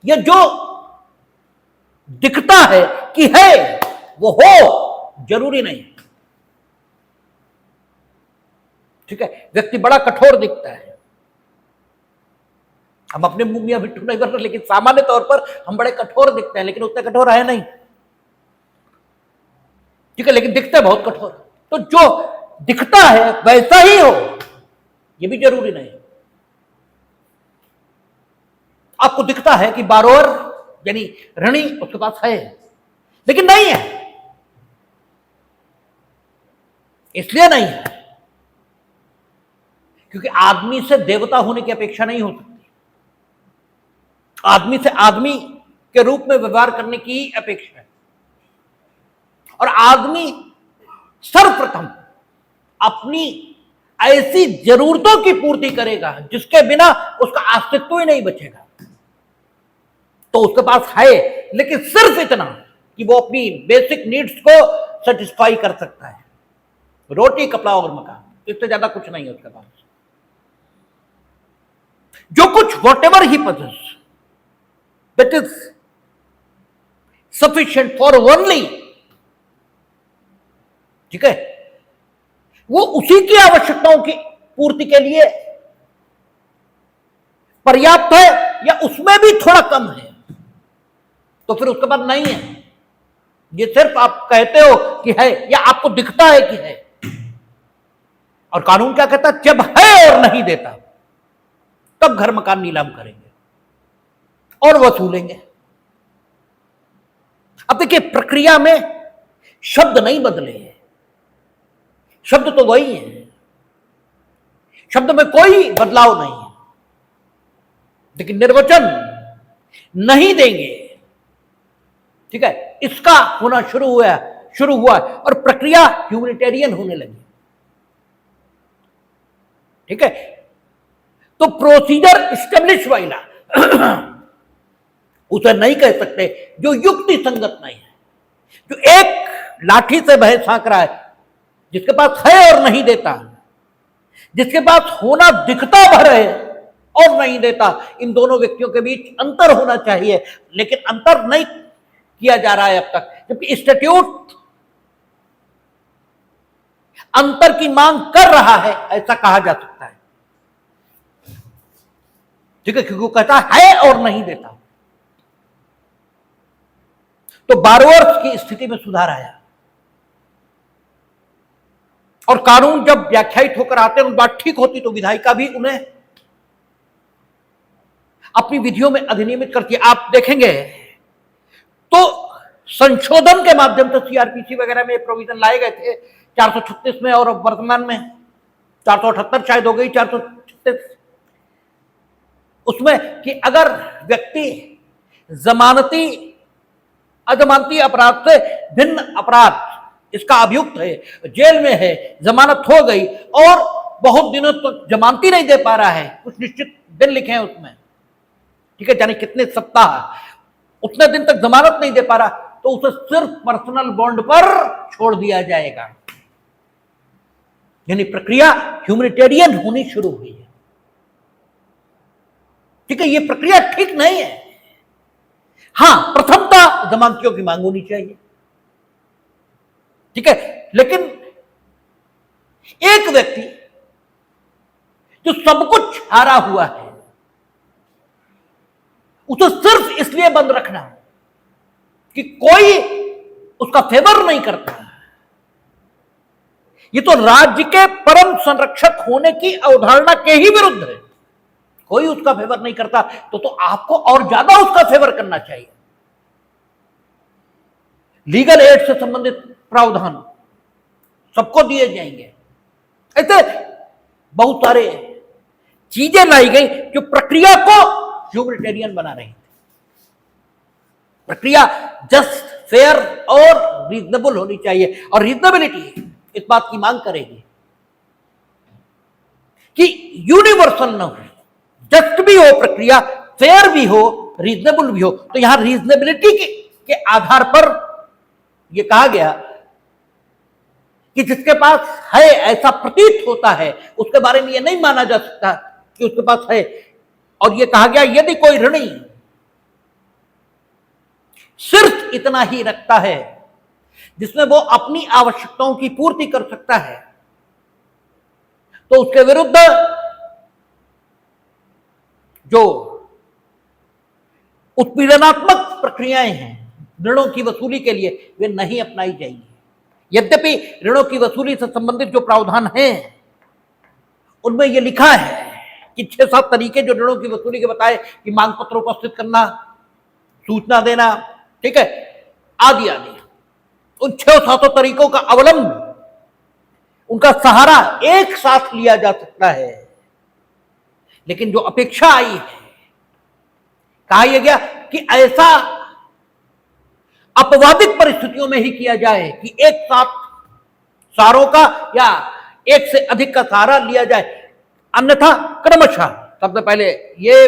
या जो दिखता है कि है वो हो, जरूरी नहीं। ठीक है, व्यक्ति बड़ा कठोर दिखता है, हम अपने मुंह में बिट्टू नहीं करते, लेकिन सामान्य तौर पर हम बड़े कठोर दिखते हैं, लेकिन उतने कठोर है नहीं। ठीक है, लेकिन दिखते बहुत कठोर। तो जो दिखता है वैसा ही हो, यह भी जरूरी नहीं। आपको दिखता है कि बारोअर यानी ऋणी उसके पास है, लेकिन नहीं है। इसलिए नहीं है क्योंकि आदमी से देवता होने की अपेक्षा नहीं हो सकती, आदमी से आदमी के रूप में व्यवहार करने की अपेक्षा है। और आदमी सर्वप्रथम अपनी ऐसी जरूरतों की पूर्ति करेगा जिसके बिना उसका अस्तित्व ही नहीं बचेगा। तो उसके पास है, लेकिन सिर्फ इतना कि वो अपनी बेसिक नीड्स को सेटिस्फाई कर सकता है, रोटी कपड़ा और मकान, इससे ज्यादा कुछ नहीं है उसके पास। जो कुछ whatever he possesses, that is sufficient for only, ठीक है, वो उसी की आवश्यकताओं की पूर्ति के लिए पर्याप्त है या उसमें भी थोड़ा कम है, तो फिर उसके बाद नहीं है। ये सिर्फ आप कहते हो कि है या आपको दिखता है कि है। और कानून क्या कहता है? जब है और नहीं देता तब घर मकान नीलाम करेंगे और वसूलेंगे। अब देखिए, प्रक्रिया में शब्द नहीं बदले हैं, शब्द तो वही है, शब्द में कोई बदलाव नहीं है, लेकिन निर्वचन नहीं देंगे। ठीक है, इसका होना शुरू हुआ और प्रक्रिया ह्यूमैनिटेरियन होने लगी। ठीक है, तो प्रोसीजर एस्टेब्लिश वाइला उसे नहीं कह सकते जो युक्ति संगत नहीं है। जो एक लाठी से भय झांक रहा है, जिसके पास है और नहीं देता, जिसके पास होना दिखता भर है और नहीं देता, इन दोनों व्यक्तियों के बीच अंतर होना चाहिए, लेकिन अंतर नहीं किया जा रहा है अब तक। जबकि इंस्टीट्यूट अंतर की मांग कर रहा है, ऐसा कहा जा सकता है। ठीक है, क्योंकि वो कहता है और नहीं देता। तो बारोअर्स की स्थिति में सुधार आया और कानून जब व्याख्यायित होकर आते हैं, उन बात ठीक होती तो विधायिका भी उन्हें अपनी विधियों में अधिनियमित करती है। आप देखेंगे तो संशोधन के माध्यम से सीआरपीसी वगैरह में प्रोविजन लाए गए थे 436 में, और वर्तमान में 478 शायद हो गई, 436 उसमें कि अगर व्यक्ति जमानती अजमानती अपराध से भिन्न अपराध इसका अभियुक्त है, जेल में है, जमानत हो गई और बहुत दिनों तक तो जमानती नहीं दे पा रहा है, कुछ निश्चित दिन लिखे हैं उसमें, ठीक है, यानी कितने सप्ताह, उतने दिन तक जमानत नहीं दे पा रहा, तो उसे सिर्फ पर्सनल बॉन्ड पर छोड़ दिया जाएगा। यानी प्रक्रिया ह्यूमैनिटेरियन होनी शुरू हुई है। ठीक है, यह प्रक्रिया ठीक नहीं है। हां, प्रथमता जमानतियों की मांग होनी चाहिए, ठीक है, लेकिन एक व्यक्ति जो सब कुछ हारा हुआ है उसे सिर्फ इसलिए बंद रखना कि कोई उसका फेवर नहीं करता, ये तो राज्य के परम संरक्षक होने की अवधारणा के ही विरुद्ध है। कोई उसका फेवर नहीं करता तो आपको और ज्यादा उसका फेवर करना चाहिए। लीगल एड से संबंधित प्रावधान सबको दिए जाएंगे। ऐसे बहुत सारे चीजें लाई गई जो प्रक्रिया को ह्यूमैनिटेरियन बना रही थी। प्रक्रिया जस्ट, फेयर और रीजनेबल होनी चाहिए, और रीजनेबिलिटी इस बात की मांग करेगी कि यूनिवर्सल न हो, जस्ट भी हो प्रक्रिया, फेयर भी हो, रीजनेबल भी हो। तो यहां रीजनेबिलिटी के आधार पर यह कहा गया कि जिसके पास है ऐसा प्रतीत होता है, उसके बारे में यह नहीं माना जा सकता कि उसके पास है। और यह कहा गया यदि कोई ऋणी सिर्फ इतना ही रखता है जिसमें वो अपनी आवश्यकताओं की पूर्ति कर सकता है, तो उसके विरुद्ध जो उत्पीड़नात्मक प्रक्रियाएं हैं ऋणों की वसूली के लिए, वे नहीं अपनाई जाएंगी। यद्यपि ऋणों की वसूली से संबंधित जो प्रावधान है उनमें यह लिखा है कि 6-7 तरीके जो ऋणों की वसूली के बताए कि मांग पत्र उपस्थित करना, सूचना देना, ठीक है, आदि आदि, उन 6-7 तरीकों का अवलंब, उनका सहारा एक साथ लिया जा सकता है। लेकिन जो अपेक्षा आई है, कहा यह गया कि ऐसा अपवादिक परिस्थितियों में ही किया जाए कि एक साथ सारों का या एक से अधिक का सहारा लिया जाए, अन्यथा क्रमशः सबसे पहले ये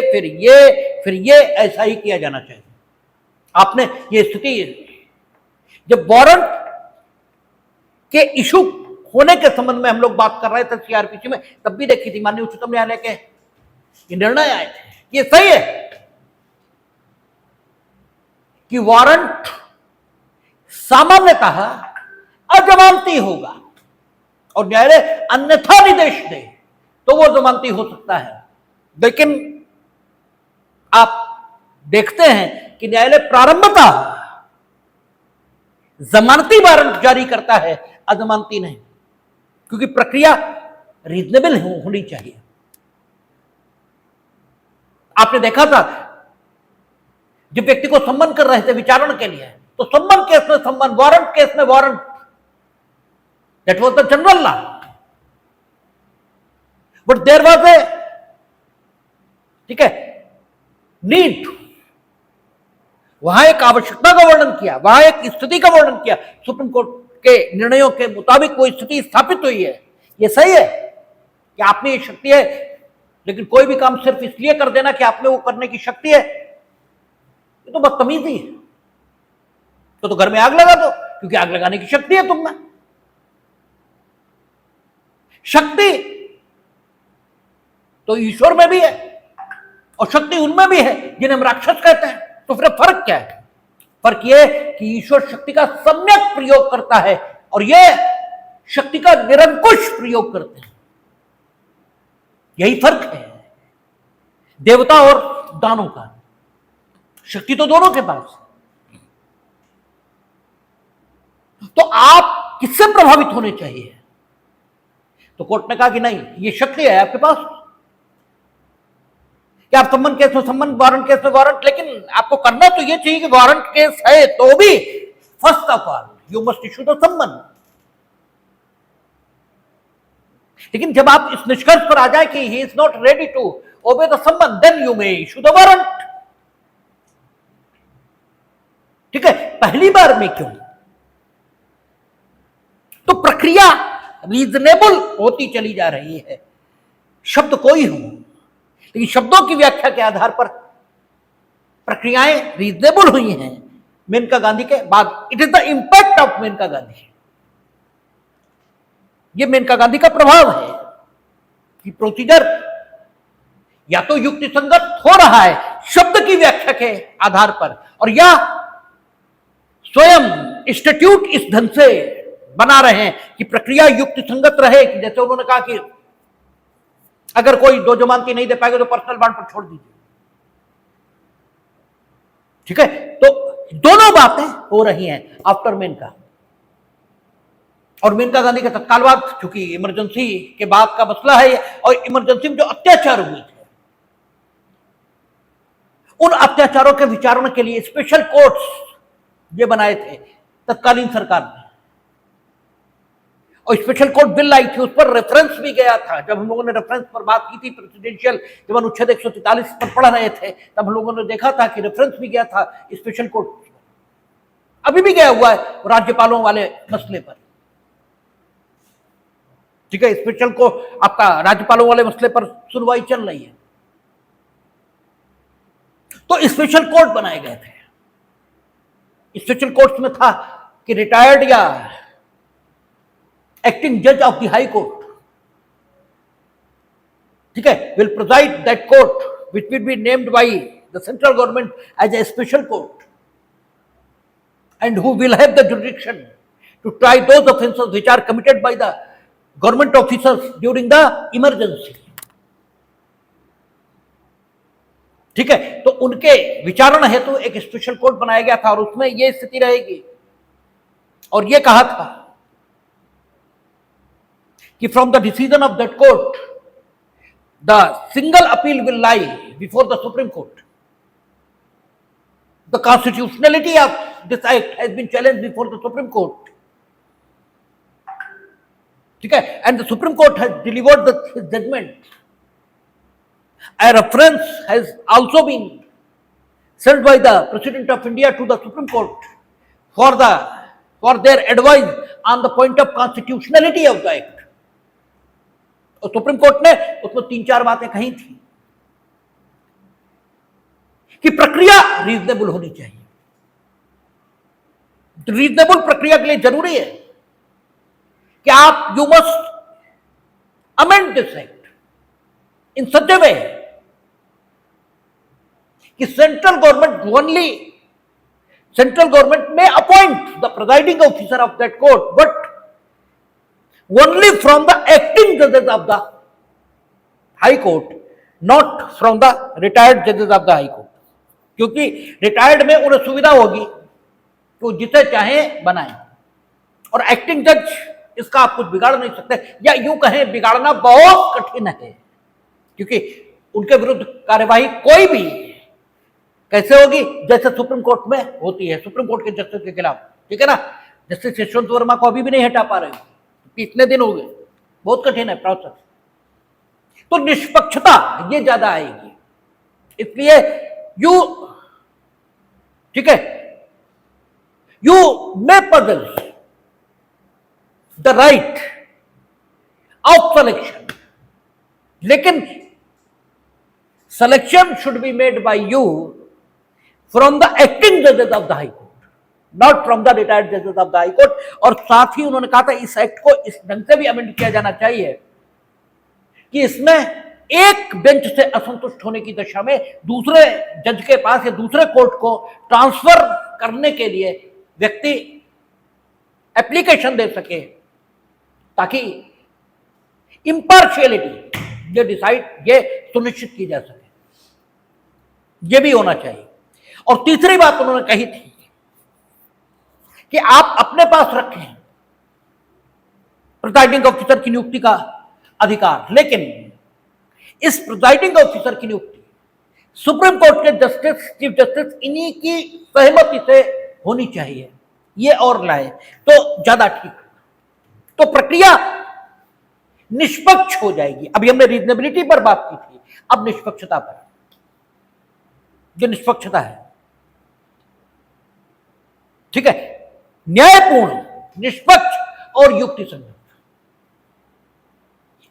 फिर ये ऐसा ही किया जाना चाहिए। आपने ये स्थिति जब वारंट के इशू होने के संबंध में हम लोग बात कर रहे थे सीआरपीसी में, तब भी देखी थी माननीय उच्चतम न्यायालय के ये निर्णय आए थे। ये सही है कि वारंट सामान्यतः अजमानती होगा और न्यायालय अन्यथा निर्देश दे तो वो जमानती हो सकता है। लेकिन आप देखते हैं कि न्यायालय प्रारंभतः जमानती वारंट जारी करता है, अजमानती नहीं, क्योंकि प्रक्रिया रीजनेबल होनी चाहिए। आपने देखा था जब व्यक्ति को सम्मन कर रहे थे विचारण के लिए, तो सम्मन केस में सम्मन, वारंट केस में warrant, that was the general law, but there was a, ठीक है, नीड, वहां एक आवश्यकता का वर्णन किया, वहां एक स्थिति का वर्णन किया, सुप्रीम कोर्ट के निर्णयों के मुताबिक वो स्थिति स्थापित हुई है। ये सही है कि आप में ये शक्ति है, लेकिन कोई भी काम सिर्फ इसलिए कर देना कि आप में वो करने की शक्ति है, ये तो बदतमीजी है। तो घर में आग लगा दो, क्योंकि आग लगाने की शक्ति है तुम में। शक्ति तो ईश्वर में भी है और शक्ति उनमें भी है जिन्हें हम राक्षस कहते हैं। तो फिर फर्क क्या है? फर्क यह कि ईश्वर शक्ति का सम्यक प्रयोग करता है और यह शक्ति का निरंकुश प्रयोग करते हैं। यही फर्क है देवता और दानों का। शक्ति तो दोनों के पास। तो आप किससे प्रभावित होने चाहिए? तो कोर्ट ने कहा कि नहीं, ये शक्ति है आपके पास कि आप सम्मन केस में सम्मन, वारंट केस में वारंट, लेकिन आपको करना तो ये चाहिए कि वारंट केस है तो भी first of all you must issue the सम्मन। लेकिन जब आप इस निष्कर्ष पर आ जाए कि he is not ready to obey the summons, then you may issue the warrant. ठीक है, पहली बार में क्यों? तो प्रक्रिया रीजनेबल होती चली जा रही है। शब्द कोई हो, लेकिन शब्दों की व्याख्या के आधार पर प्रक्रियाएं रीजनेबल हुई हैं मेनका गांधी के बाद। It is the impact of Maneka Gandhi. यह मेनका गांधी का प्रभाव है कि प्रोसीजर या तो युक्ति संगत हो रहा है शब्द की व्याख्या के आधार पर, और या स्वयं इंस्टीट्यूट इस ढंग से बना रहे हैं कि प्रक्रिया युक्ति संगत रहे। कि जैसे उन्होंने कहा कि अगर कोई दो जमानती नहीं दे पाएगा तो पर्सनल बॉन्ड पर छोड़ दीजिए। ठीक है, तो दोनों बातें हो रही हैं आफ्टर मेनका। और मेनका गांधी के तत्काल बाद, क्योंकि इमरजेंसी के बाद का मसला है, और इमरजेंसी में जो अत्याचार हुए थे उन अत्याचारों के विचारण के लिए स्पेशल कोर्ट्स ये बनाए थे तत्कालीन सरकार ने, और स्पेशल कोर्ट बिल आई थी, उस पर रेफरेंस भी गया था। जब हम लोगों ने रेफरेंस पर बात की थी प्रेसिडेंशियल, जब अनुच्छेद 143 पर पढ़ रहे थे, तब हम लोगों ने देखा था कि रेफरेंस भी गया था स्पेशल कोर्ट। अभी भी गया हुआ है राज्यपालों वाले मसले पर। ठीक है, स्पेशल को आपका राज्यपालों वाले मसले पर सुनवाई चल रही है। तो स्पेशल कोर्ट बनाए गए थे। स्पेशल कोर्ट में था कि रिटायर्ड या एक्टिंग जज ऑफ द हाई कोर्ट, ठीक है, will preside that court which will be named by the central government as a special court, and who will have the jurisdiction to try those offences which are committed by the government officers during the emergency. ठीक है, तो उनके विचारण हेतु एक स्पेशल कोर्ट बनाया गया था और उसमें यह स्थिति रहेगी। और यह कहा था कि from the decision of that court the single appeal will lie before the supreme court. The constitutionality of this act has been challenged before the supreme court. ठीक है, and the supreme court has delivered the judgement. A reference has also been sent by the President of India to the Supreme Court for their advice on the point of constitutionality of the act. और सुप्रीम कोर्ट ने उसमें 3-4 बातें कही थी कि प्रक्रिया रीजनेबल होनी चाहिए। रीजनेबल प्रक्रिया के लिए जरूरी है कि आप you must amend this act in सच ए वे कि सेंट्रल गवर्नमेंट में appoint the presiding officer of that court, but only from the acting जजेस of the high court, not from the retired जजेस ऑफ द हाई कोर्ट। क्योंकि रिटायर्ड में उन्हें सुविधा होगी तो जिसे चाहे बनाए, और एक्टिंग जज इसका आप कुछ बिगाड़ नहीं सकते, या यूं कहें बिगाड़ना बहुत कठिन है, क्योंकि उनके विरुद्ध कार्यवाही कोई भी कैसे होगी, जैसे सुप्रीम कोर्ट में होती है, सुप्रीम कोर्ट के जस्टिस के खिलाफ। ठीक है ना, जस्टिस यशवंत वर्मा को अभी भी नहीं हटा पा रहे, इतने दिन हो गए, बहुत कठिन है प्रोसेस। तो निष्पक्षता ये ज्यादा आएगी, इसलिए यू, ठीक है, you may possess the right of selection, लेकिन selection should be made by you from the acting judges of the high court, not from the retired judges of the high court। और साथ ही उन्होंने कहा था इस एक्ट को इस ढंग से भी अमेंड किया जाना चाहिए कि इसमें एक बेंच से असंतुष्ट होने की दशा में दूसरे जज के पास या दूसरे कोर्ट को ट्रांसफर करने के लिए व्यक्ति एप्लीकेशन दे सके, ताकि इंपार्शियलिटी ये सुनिश्चित की जा सके। ये भी होना चाहिए। और तीसरी बात उन्होंने कही थी कि आप अपने पास रखें प्रिजाइडिंग ऑफिसर की नियुक्ति का अधिकार, लेकिन इस प्रिजाइडिंग ऑफिसर की नियुक्ति सुप्रीम कोर्ट के जस्टिस, चीफ जस्टिस, इन्हीं की सहमति से होनी चाहिए। ये और लाए तो ज्यादा ठीक, तो प्रक्रिया निष्पक्ष हो जाएगी। अभी हमने रीजनेबिलिटी पर बात की थी, अब निष्पक्षता पर। जो निष्पक्षता है, ठीक है, न्यायपूर्ण, निष्पक्ष और युक्तिसंगत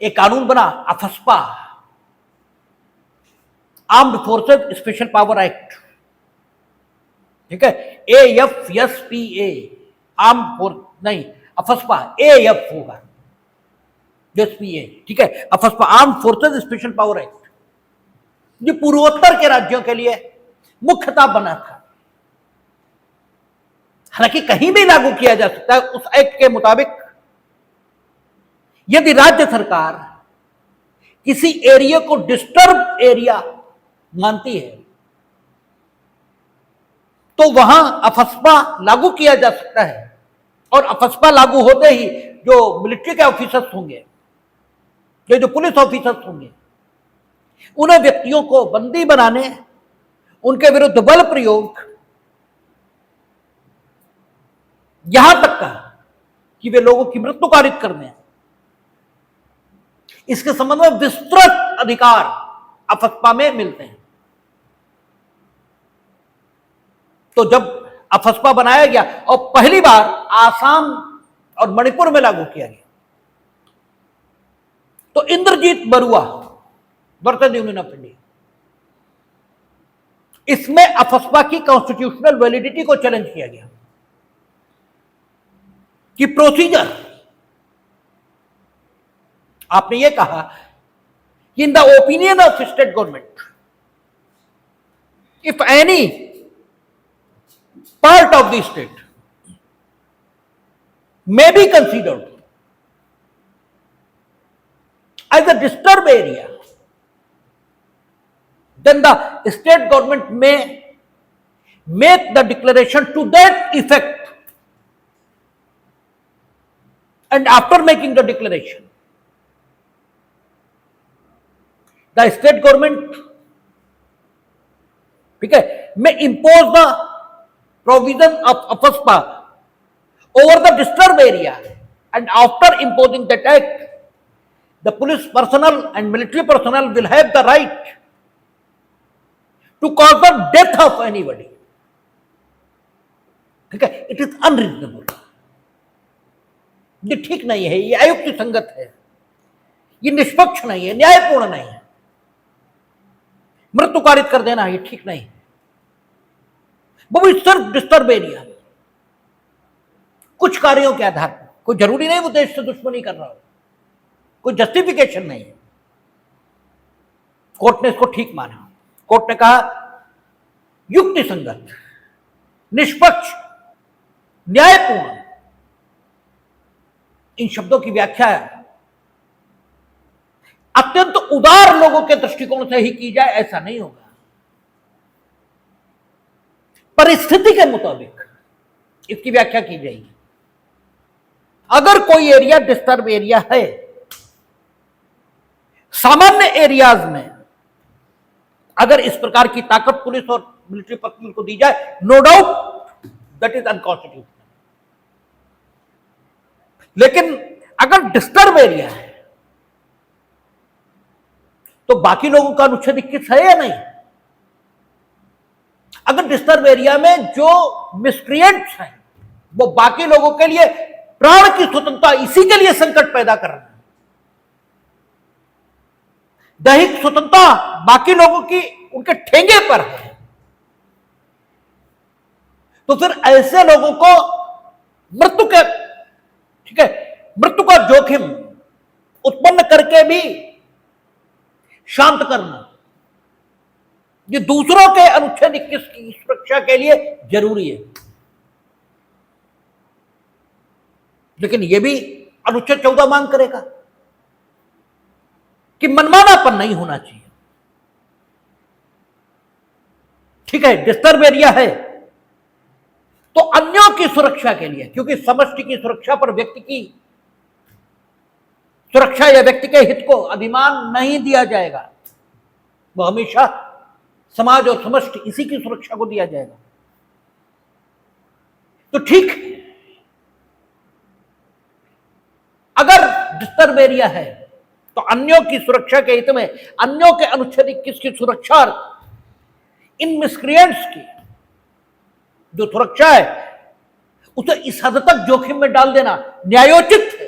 एक कानून बना, AFSPA, armed forces special power act. ठीक है, AFSPA, आर्म्ड फोर्स नहीं, अफस्पा AF होगा, SPA। ठीक है, AFSPA, armed forces special power act, जो पूर्वोत्तर के राज्यों के लिए मुख्यतः बना था। हालांकि कहीं भी लागू किया जा सकता है उस एक्ट के मुताबिक, यदि राज्य सरकार किसी एरिया को डिस्टर्ब एरिया मानती है तो वहां अफस्पा लागू किया जा सकता है। और अफस्पा लागू होते ही जो मिलिट्री के ऑफिसर्स होंगे, जो पुलिस ऑफिसर्स होंगे, उन्हें व्यक्तियों को बंदी बनाने, उनके विरुद्ध बल प्रयोग, यहां तक का कि वे लोगों की मृत्यु कारित करने, इसके संबंध में विस्तृत अधिकार अफस्पा में मिलते हैं। तो जब अफस्पा बनाया गया और पहली बार आसाम और मणिपुर में लागू किया गया, तो Indrajit Barua versus union of India, इसमें अफस्पा की कॉन्स्टिट्यूशनल वैलिडिटी को चैलेंज किया गया कि प्रोसीजर, आपने यह कहा कि in the opinion of state government, if any part of the state may be considered as a disturbed area, then the state government may make the declaration to that effect, and after making the declaration, the state government may impose the provision of AFSPA over the disturbed area, and after imposing that act, the police personnel and military personnel will have the right to cause the death of anybody. ठीक है, इट इज अनरीजनेबल, ये ठीक नहीं है, ये अयुक्ति संगत है, ये निष्पक्ष नहीं है, न्यायपूर्ण नहीं है। मृत्यु कारित कर देना ये ठीक नहीं है, वो भी सिर्फ डिस्टर्ब एरिया, कुछ कार्यों के आधार पर। कोई जरूरी नहीं वो देश से दुश्मनी कर रहा हो, कोई जस्टिफिकेशन नहीं है। कोर्ट ने इसको ठीक माना। कोर्ट ने कहा युक्ति संगत, निष्पक्ष, न्यायपूर्ण, इन शब्दों की व्याख्या अत्यंत उदार लोगों के दृष्टिकोण से ही की जाए, ऐसा नहीं होगा। परिस्थिति के मुताबिक इसकी व्याख्या की जाएगी। अगर कोई एरिया डिस्टर्ब एरिया है, सामान्य एरियाज में अगर इस प्रकार की ताकत पुलिस और मिलिट्री पर्सनल को दी जाए, no doubt that is unconstitutional. लेकिन अगर डिस्टर्ब एरिया है तो बाकी लोगों का अनुच्छेद 21 है या नहीं? अगर डिस्टर्ब एरिया में जो मिसक्रिएंट्स हैं वो बाकी लोगों के लिए प्राण की स्वतंत्रता, इसी के लिए संकट पैदा कर रहे हैं, दैहिक स्वतंत्रता बाकी लोगों की उनके ठेंगे पर है, तो फिर ऐसे लोगों को मृत्यु के मृत्यु का जोखिम उत्पन्न करके भी शांत करना, ये दूसरों के अनुच्छेद 21 की सुरक्षा के लिए जरूरी है। लेकिन यह भी अनुच्छेद 14 मांग करेगा कि मनमानापन नहीं होना चाहिए। ठीक है, डिस्टर्ब एरिया है तो अन्यों की सुरक्षा के लिए, क्योंकि समष्टि की सुरक्षा पर व्यक्ति की सुरक्षा या व्यक्ति के हित को अधिमान नहीं दिया जाएगा, वो हमेशा समाज और समष्टि इसी की सुरक्षा को दिया जाएगा। तो ठीक, अगर डिस्टर्ब एरिया है तो अन्यों की सुरक्षा के हित में, अन्यों के अनुच्छेद 21 की सुरक्षा, इन मिसक्रिएंट्स की जो सुरक्षा है उसे इस हद तक जोखिम में डाल देना न्यायोचित है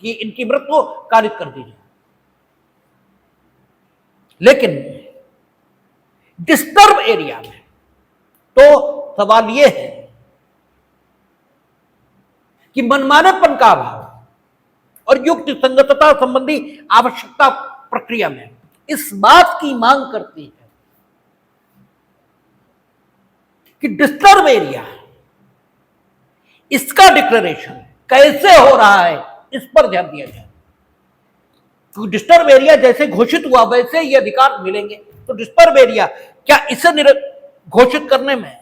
कि इनकी मृत्यु कारित कर दी जाए। लेकिन डिस्टर्ब एरिया में तो सवाल यह है कि मनमानेपन का अभाव और युक्ति संगतता संबंधी आवश्यकता प्रक्रिया में इस बात की मांग करती है कि डिस्टर्ब एरिया, इसका डिक्लेरेशन कैसे हो रहा है इस पर ध्यान दिया जाए। क्योंकि डिस्टर्ब एरिया जैसे घोषित हुआ वैसे ये अधिकार मिलेंगे, तो डिस्टर्ब एरिया क्या इसे घोषित करने में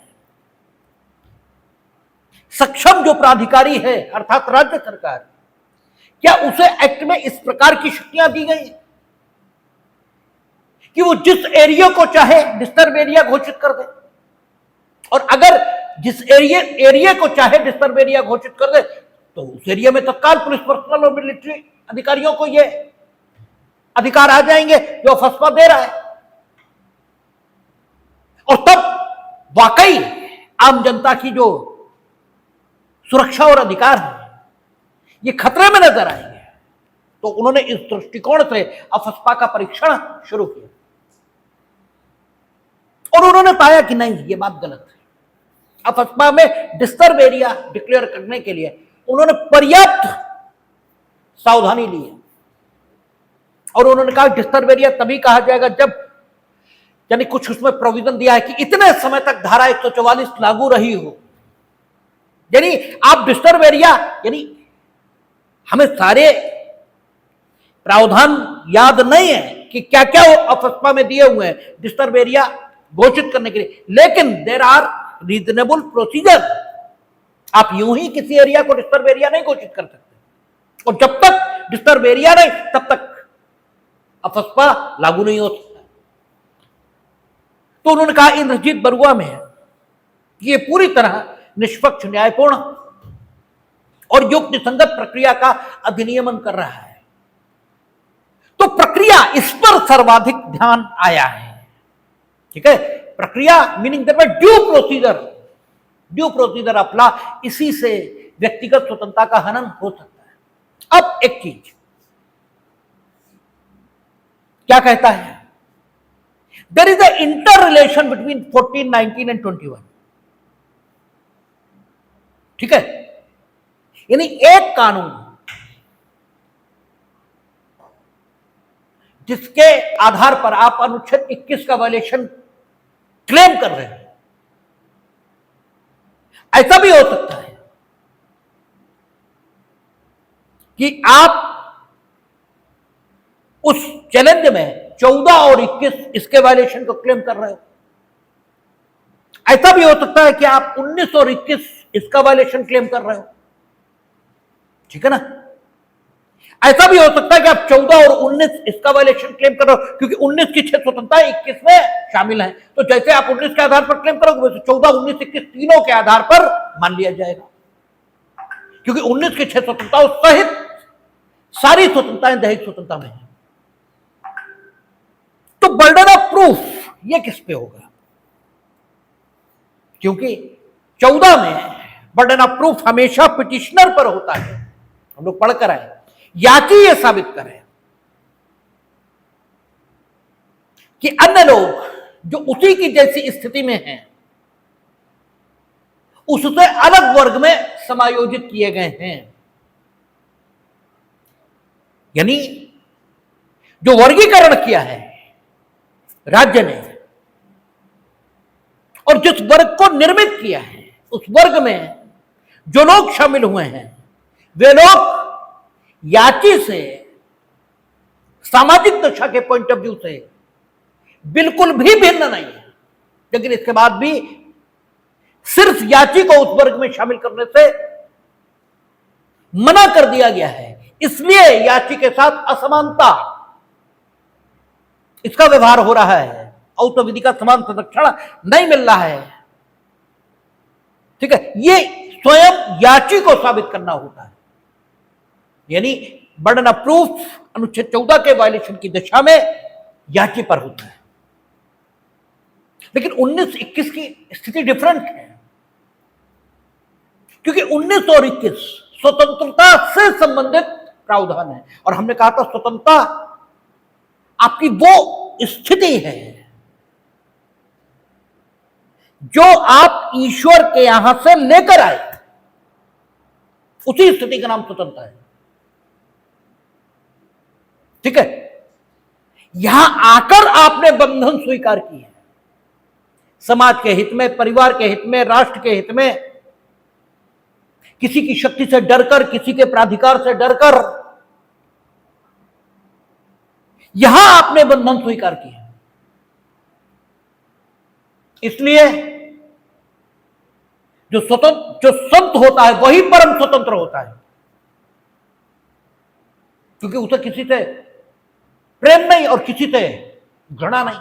सक्षम जो प्राधिकारी है अर्थात राज्य सरकार, क्या उसे एक्ट में इस प्रकार की शक्तियां दी गई कि वो जिस एरिया को चाहे डिस्टर्ब एरिया घोषित कर दे, और अगर जिस एरिया को चाहे डिस्टर्ब एरिया घोषित कर दे तो उस एरिया में तत्काल पुलिस पर्सनल और मिलिट्री अधिकारियों को ये अधिकार आ जाएंगे जो फसपा दे रहा है, और तब वाकई आम जनता की जो सुरक्षा और अधिकार है ये खतरे में नजर आएंगे। तो उन्होंने इस दृष्टिकोण से अफस्पा का परीक्षण शुरू किया और उन्होंने पाया कि नहीं, ये बात गलत है। अफस्पा में डिस्टर्ब एरिया डिक्लेयर करने के लिए उन्होंने पर्याप्त सावधानी ली है और उन्होंने कहा डिस्टर्ब एरिया तभी कहा जाएगा जब, यानी कुछ उसमें प्रोविजन दिया है कि इतने समय तक धारा 144 लागू रही हो, यानी आप डिस्टर्ब एरिया, यानी हमें सारे प्रावधान याद नहीं है कि क्या क्या अफस्पा में दिए हुए हैं डिस्टर्ब एरिया घोषित करने के लिए, लेकिन देर आर रीजनेबल प्रोसीजर। आप यूं ही किसी एरिया को डिस्टर्ब एरिया नहीं घोषित कर सकते, और जब तक डिस्टर्ब एरिया नहीं तब तक अफस्पा लागू नहीं हो सकता। तो उन्होंने कहा इंद्रजीत बरुआ में ये पूरी तरह निष्पक्ष, न्यायपूर्ण और युक्ति संगत प्रक्रिया का अधिनियमन कर रहा है। तो प्रक्रिया, इस पर सर्वाधिक ध्यान आया है। ठीक है, प्रक्रिया meaning due procedure, due procedure अपना, इसी से व्यक्तिगत स्वतंत्रता का हनन हो सकता है। अब एक चीज क्या कहता है, there is a inter relation between 14, 19 and 21। ठीक है, यानी एक कानून जिसके आधार पर आप अनुच्छेद 21 का वायलेशन क्लेम कर रहे हैं, ऐसा भी हो सकता है कि आप उस चैलेंज में 14 और 21 इसके वायलेशन को क्लेम कर रहे हो। ऐसा भी हो सकता है कि आप 19 और 21 इसका वायलेशन क्लेम कर रहे हो। ठीक है ना, ऐसा भी हो सकता है कि आप 14 और 19 इसका वायलेशन क्लेम कर रहे हो, क्योंकि 19 की 6 स्वतंत्रता 21 में शामिल है। तो जैसे आप 19 के आधार पर क्लेम करोगे, वैसे 14, 19, 21 तीनों के आधार पर मान लिया जाएगा, क्योंकि 19 की 6 स्वतंत्रताओं सहित सारी स्वतंत्रताएं दैहिक स्वतंत्रता में है। तो बर्डन ऑफ प्रूफ ये किस पे होगा, क्योंकि 14 में बर्डन ऑफ प्रूफ हमेशा पिटिशनर पर होता है। हम लोग पढ़कर आए, याची ये साबित करें कि अन्य लोग जो उसी की जैसी स्थिति में हैं उससे अलग वर्ग में समायोजित किए गए हैं। यानी जो वर्गीकरण किया है राज्य ने और जिस वर्ग को निर्मित किया है, उस वर्ग में जो लोग शामिल हुए हैं वे लोग याची से, सामाजिक दशा के पॉइंट ऑफ व्यू से बिल्कुल भी भिन्न नहीं है। लेकिन इसके बाद भी सिर्फ याची को उस वर्ग में शामिल करने से मना कर दिया गया है, इसलिए याची के साथ असमानता इसका व्यवहार हो रहा है, औतविधि का समान संरक्षण नहीं मिल रहा है। ठीक है, ये स्वयं याची को साबित करना होता है। यानी बर्डन ऑफ प्रूफ अनुच्छेद 14 के वायलेशन की दिशा में याची पर होता है। लेकिन 19-21 की स्थिति डिफरेंट है, क्योंकि 19 और 21 स्वतंत्रता से संबंधित प्रावधान है, और हमने कहा था स्वतंत्रता आपकी वो स्थिति है जो आप ईश्वर के यहां से लेकर आए, उसी स्थिति का नाम स्वतंत्रता है। ठीक है, यहां आकर आपने बंधन स्वीकार किए हैं, समाज के हित में, परिवार के हित में, राष्ट्र के हित में, किसी की शक्ति से डरकर, किसी के प्राधिकार से डरकर यहां आपने बंधन स्वीकार किए। इसलिए जो संत होता है वही परम स्वतंत्र होता है, क्योंकि उसे किसी से प्रेम नहीं और किसी से घृणा नहीं।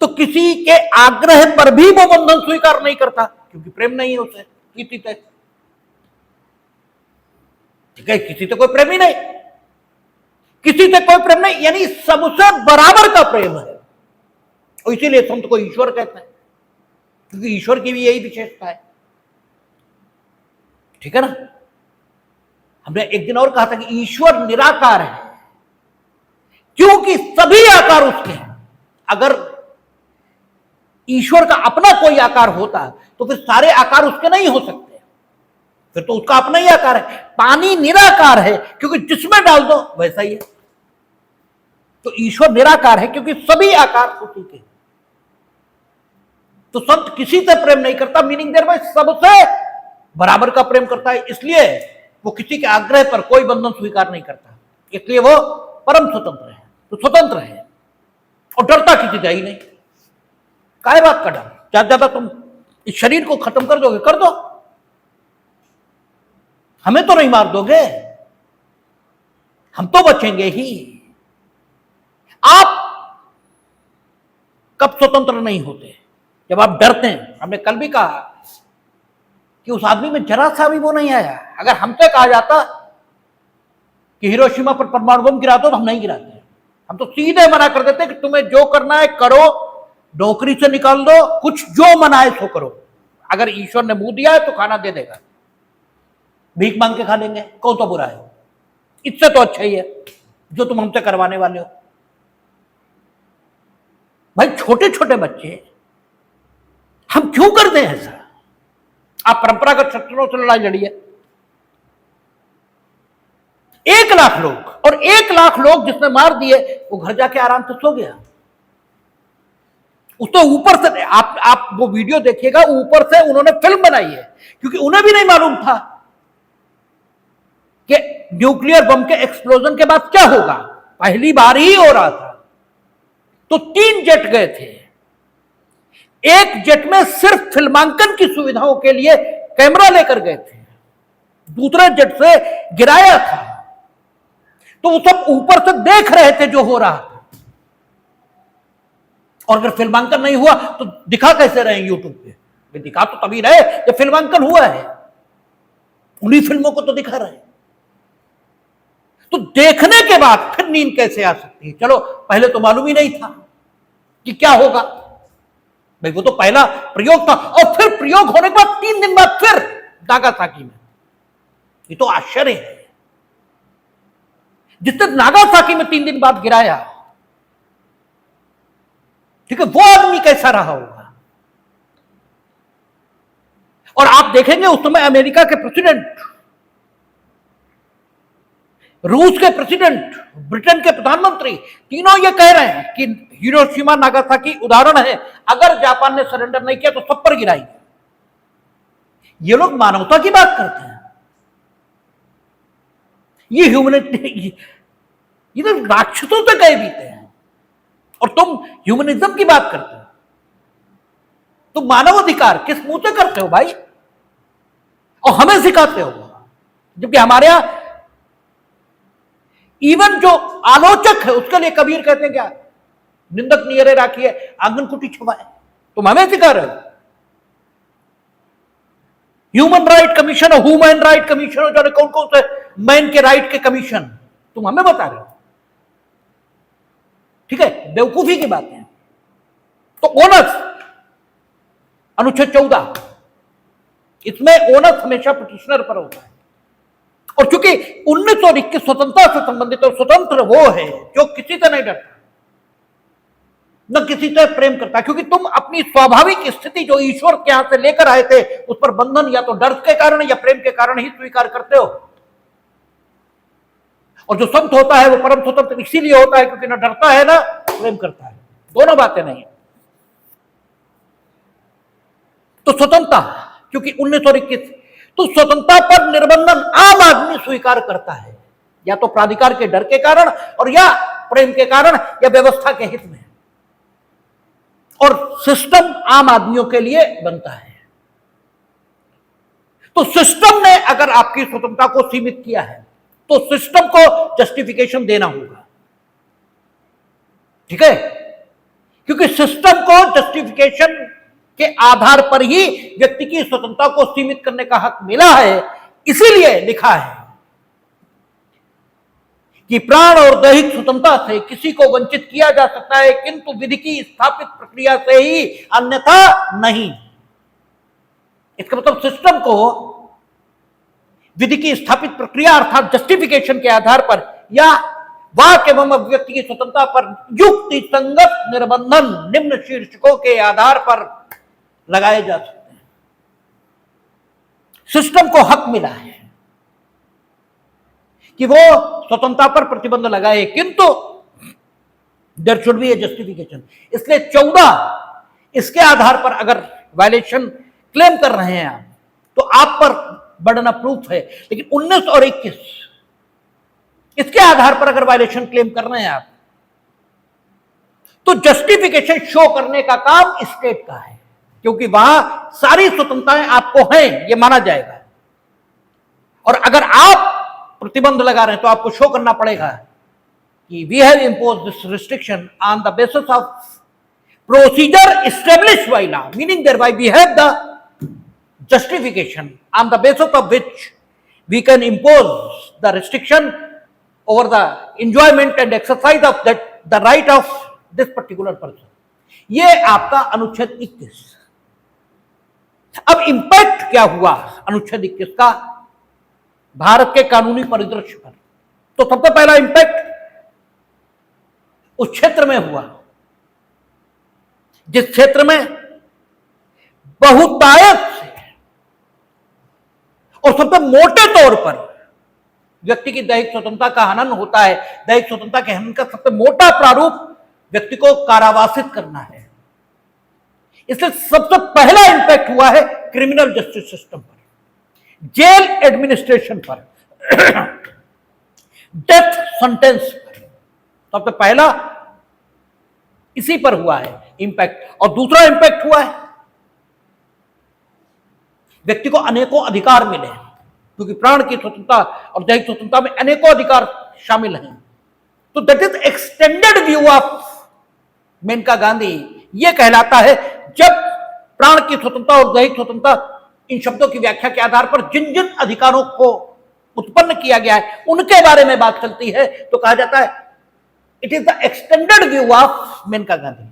तो किसी के आग्रह पर भी वो बंधन स्वीकार नहीं करता, क्योंकि प्रेम नहीं है उसे किसी से। ठीक है, किसी से कोई प्रेम ही नहीं, किसी से कोई प्रेम नहीं, यानी सबसे बराबर का प्रेम है। और इसीलिए संत को ईश्वर कहते हैं, क्योंकि ईश्वर की भी यही विशेषता है। ठीक है ना, हमने एक दिन और कहा था कि ईश्वर निराकार है, क्योंकि सभी आकार उसके हैं। अगर ईश्वर का अपना कोई आकार होता तो फिर सारे आकार उसके नहीं हो सकते, फिर तो उसका अपना ही आकार है। पानी निराकार है, क्योंकि जिसमें डाल दो वैसा ही है। तो ईश्वर निराकार है क्योंकि सभी आकार उसी के। तो संत किसी से प्रेम नहीं करता, मीनिंग देयर में सबसे बराबर का प्रेम करता है, इसलिए वो किसी के आग्रह पर कोई बंधन स्वीकार नहीं करता, इसलिए वो परम स्वतंत्र है। तो स्वतंत्र है और डरता किसी से ही नहीं। काय बात का डर? ज्यादा ज्यादा तुम इस शरीर को खत्म कर दोगे, कर दो, हमें तो नहीं मार दोगे, हम तो बचेंगे ही। आप कब स्वतंत्र नहीं होते? जब आप डरते हैं। हमने कल भी कहा कि उस आदमी में जरा सा भी वो नहीं आया। अगर हमसे कहा जाता कि हिरोशिमा पर परमाणु बम गिरा दो, तो हम नहीं गिराते, हम तो सीधे मना कर देते कि तुम्हें जो करना है करो, नौकरी से निकाल दो, कुछ जो मना है सो करो। अगर ईश्वर ने मुंह दिया है तो खाना दे देगा, भीख मांग के खा लेंगे, कौन तो बुरा है? इससे तो अच्छा ही है जो तुम हमसे करवाने वाले हो। भाई छोटे छोटे बच्चे, हम क्यों करते हैं ऐसा? आप परंपरागत शस्त्रों से लड़ाई लड़िए, 1 लाख लोग, और 1 लाख लोग जिसने मार दिए वो घर जाके आराम से सो गया। उसको ऊपर से आप वो वीडियो देखिएगा, ऊपर से उन्होंने फिल्म बनाई है, क्योंकि उन्हें भी नहीं मालूम था कि न्यूक्लियर बम के एक्सप्लोजन के बाद क्या होगा। पहली बार ही हो रहा था, तो 3 जेट गए थे। एक जेट में सिर्फ फिल्मांकन की सुविधाओं के लिए कैमरा लेकर गए थे, दूसरे जेट से गिराया था, तो वो सब ऊपर से देख रहे थे जो हो रहा था। और अगर फिल्मांकन नहीं हुआ तो दिखा कैसे रहे यूट्यूब पे? दिखा तो तभी रहे जब फिल्मांकन हुआ है, उन्हीं फिल्मों को तो दिखा रहे। तो देखने के बाद फिर नींद कैसे आ सकती है? चलो पहले तो मालूम ही नहीं था कि क्या होगा, भाई वो तो पहला प्रयोग था, और फिर प्रयोग होने के बाद 3 दिन बाद फिर नागासाकी में। ये तो आश्चर्य है। जिसने नागासाकी में 3 दिन बाद गिराया, ठीक है, वो आदमी कैसा रहा होगा? और आप देखेंगे उस समय अमेरिका के प्रेसिडेंट, रूस के प्रेसिडेंट, ब्रिटेन के प्रधानमंत्री, तीनों ये कह रहे हैं कि हिरोशिमा नागासाकी उदाहरण है, अगर जापान ने सरेंडर नहीं किया तो सब पर गिराएंगे। ये लोग मानवता की बात करते हैं, ये ह्यूमैनिटी, ये तो राक्षसों से कहे बीते हैं, और तुम ह्यूमनिज्म की बात करते हो। तुम मानव अधिकार किस मुंह से करते हो भाई? और हमें सिखाते हो, जबकि हमारे यहां इवन जो आलोचक है उसके लिए कबीर कहते हैं क्या? निंदक नियरे राखिए आंगन कुटी छुपाए। तुम हमें सिखा रहे हो। ह्यूमन राइट कमीशन और ह्यूमन राइट कमीशन, जो कौन कौन से मैन के राइट के कमीशन, तुम हमें बता रहे हो। ठीक है, बेवकूफी की बात है। तो ओनस, अनुच्छेद 14, इसमें ओनस हमेशा पिटिशनर पर होता है। और चूंकि 1921 स्वतंत्रता से संबंधित, और स्वतंत्र वो है जो किसी से नहीं डरता, न किसी से प्रेम करता, क्योंकि तुम अपनी स्वाभाविक स्थिति जो ईश्वर के यहां से लेकर आए थे, उस पर बंधन या तो डर के कारण या प्रेम के कारण ही स्वीकार करते हो। और जो संत होता है वो परम स्वतंत्र इसीलिए होता है क्योंकि न डरता है ना प्रेम करता है, दोनों बातें नहीं है। तो स्वतंत्रता, क्योंकि 1921, तो स्वतंत्रता पर निर्बंधन आम आदमी स्वीकार करता है, या तो प्राधिकार के डर के कारण, और या प्रेम के कारण, या व्यवस्था के हित में। और सिस्टम आम आदमियों के लिए बनता है। तो सिस्टम ने अगर आपकी स्वतंत्रता को सीमित किया है तो सिस्टम को जस्टिफिकेशन देना होगा। ठीक है, क्योंकि सिस्टम को जस्टिफिकेशन के आधार पर ही व्यक्ति की स्वतंत्रता को सीमित करने का हक मिला है। इसीलिए लिखा है कि प्राण और दैहिक स्वतंत्रता से किसी को वंचित किया जा सकता है, किंतु विधि की स्थापित प्रक्रिया से ही, अन्यथा नहीं। इसका मतलब सिस्टम को विधि की स्थापित प्रक्रिया अर्थात जस्टिफिकेशन के आधार पर, या वाक एवं अभिव्यक्ति की स्वतंत्रता पर युक्ति संगत निर्बंधन निम्न शीर्षकों के आधार पर लगाए जा सकते हैं। सिस्टम को हक मिला है कि वो स्वतंत्रता पर प्रतिबंध लगाए, किंतु there should be a justification. इसलिए 14 इसके आधार पर अगर वायलेशन क्लेम कर रहे हैं आप, तो आप पर बर्डन ऑफ प्रूफ है। लेकिन 19 और 21 इसके आधार पर अगर वायलेशन क्लेम कर रहे हैं आप, तो जस्टिफिकेशन शो करने का काम स्टेट का है, क्योंकि वहां सारी स्वतंत्रताएं आपको हैं, ये माना जाएगा। और अगर आप प्रतिबंध लगा रहे हैं तो आपको शो करना पड़ेगा कि we have impose this restriction on the basis of procedure established by law, meaning thereby we have the justification on the basis of which we can impose the restriction over the enjoyment and exercise of that the right of this particular person. ये आपका अनुच्छेद 21। अब इंपैक्ट क्या हुआ अनुच्छेद 21 का भारत के कानूनी परिदृश्य पर? तो सबसे पहला इंपैक्ट उस क्षेत्र में हुआ जिस क्षेत्र में बहुतायत से और सबसे मोटे तौर पर व्यक्ति की दैहिक स्वतंत्रता का हनन होता है। दैहिक स्वतंत्रता के हनन का सबसे मोटा प्रारूप व्यक्ति को कारावासित करना है। इसलिए सबसे पहला इंपैक्ट हुआ है क्रिमिनल जस्टिस सिस्टम पर, जेल एडमिनिस्ट्रेशन पर, डेथ सेंटेंस पर। सबसे पहला इसी पर हुआ है इंपैक्ट। और दूसरा इंपैक्ट हुआ है व्यक्ति को अनेकों अधिकार मिले, क्योंकि प्राण की स्वतंत्रता और दैहिक स्वतंत्रता में अनेकों अधिकार शामिल हैं। तो that is extended view of Maneka Gandhi. यह कहलाता है जब प्राण की स्वतंत्रता और दैहिक स्वतंत्रता, इन शब्दों की व्याख्या के आधार पर जिन जिन अधिकारों को उत्पन्न किया गया है उनके बारे में बात चलती है, तो कहा जाता है it is the extended view of Maneka Gandhi.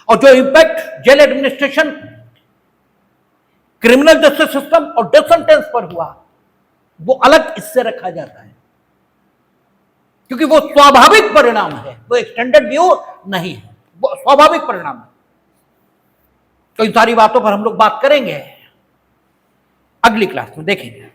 और जो impact jail administration, criminal justice system और डेथ सेंटेंस पर हुआ, वो अलग इससे रखा जाता है, क्योंकि वो स्वाभाविक परिणाम है, वो एक्सटेंडेड व्यू नहीं है, वो स्वाभाविक परिणाम है। तो इन सारी बातों पर हम लोग बात करेंगे अगली क्लास में, देखेंगे।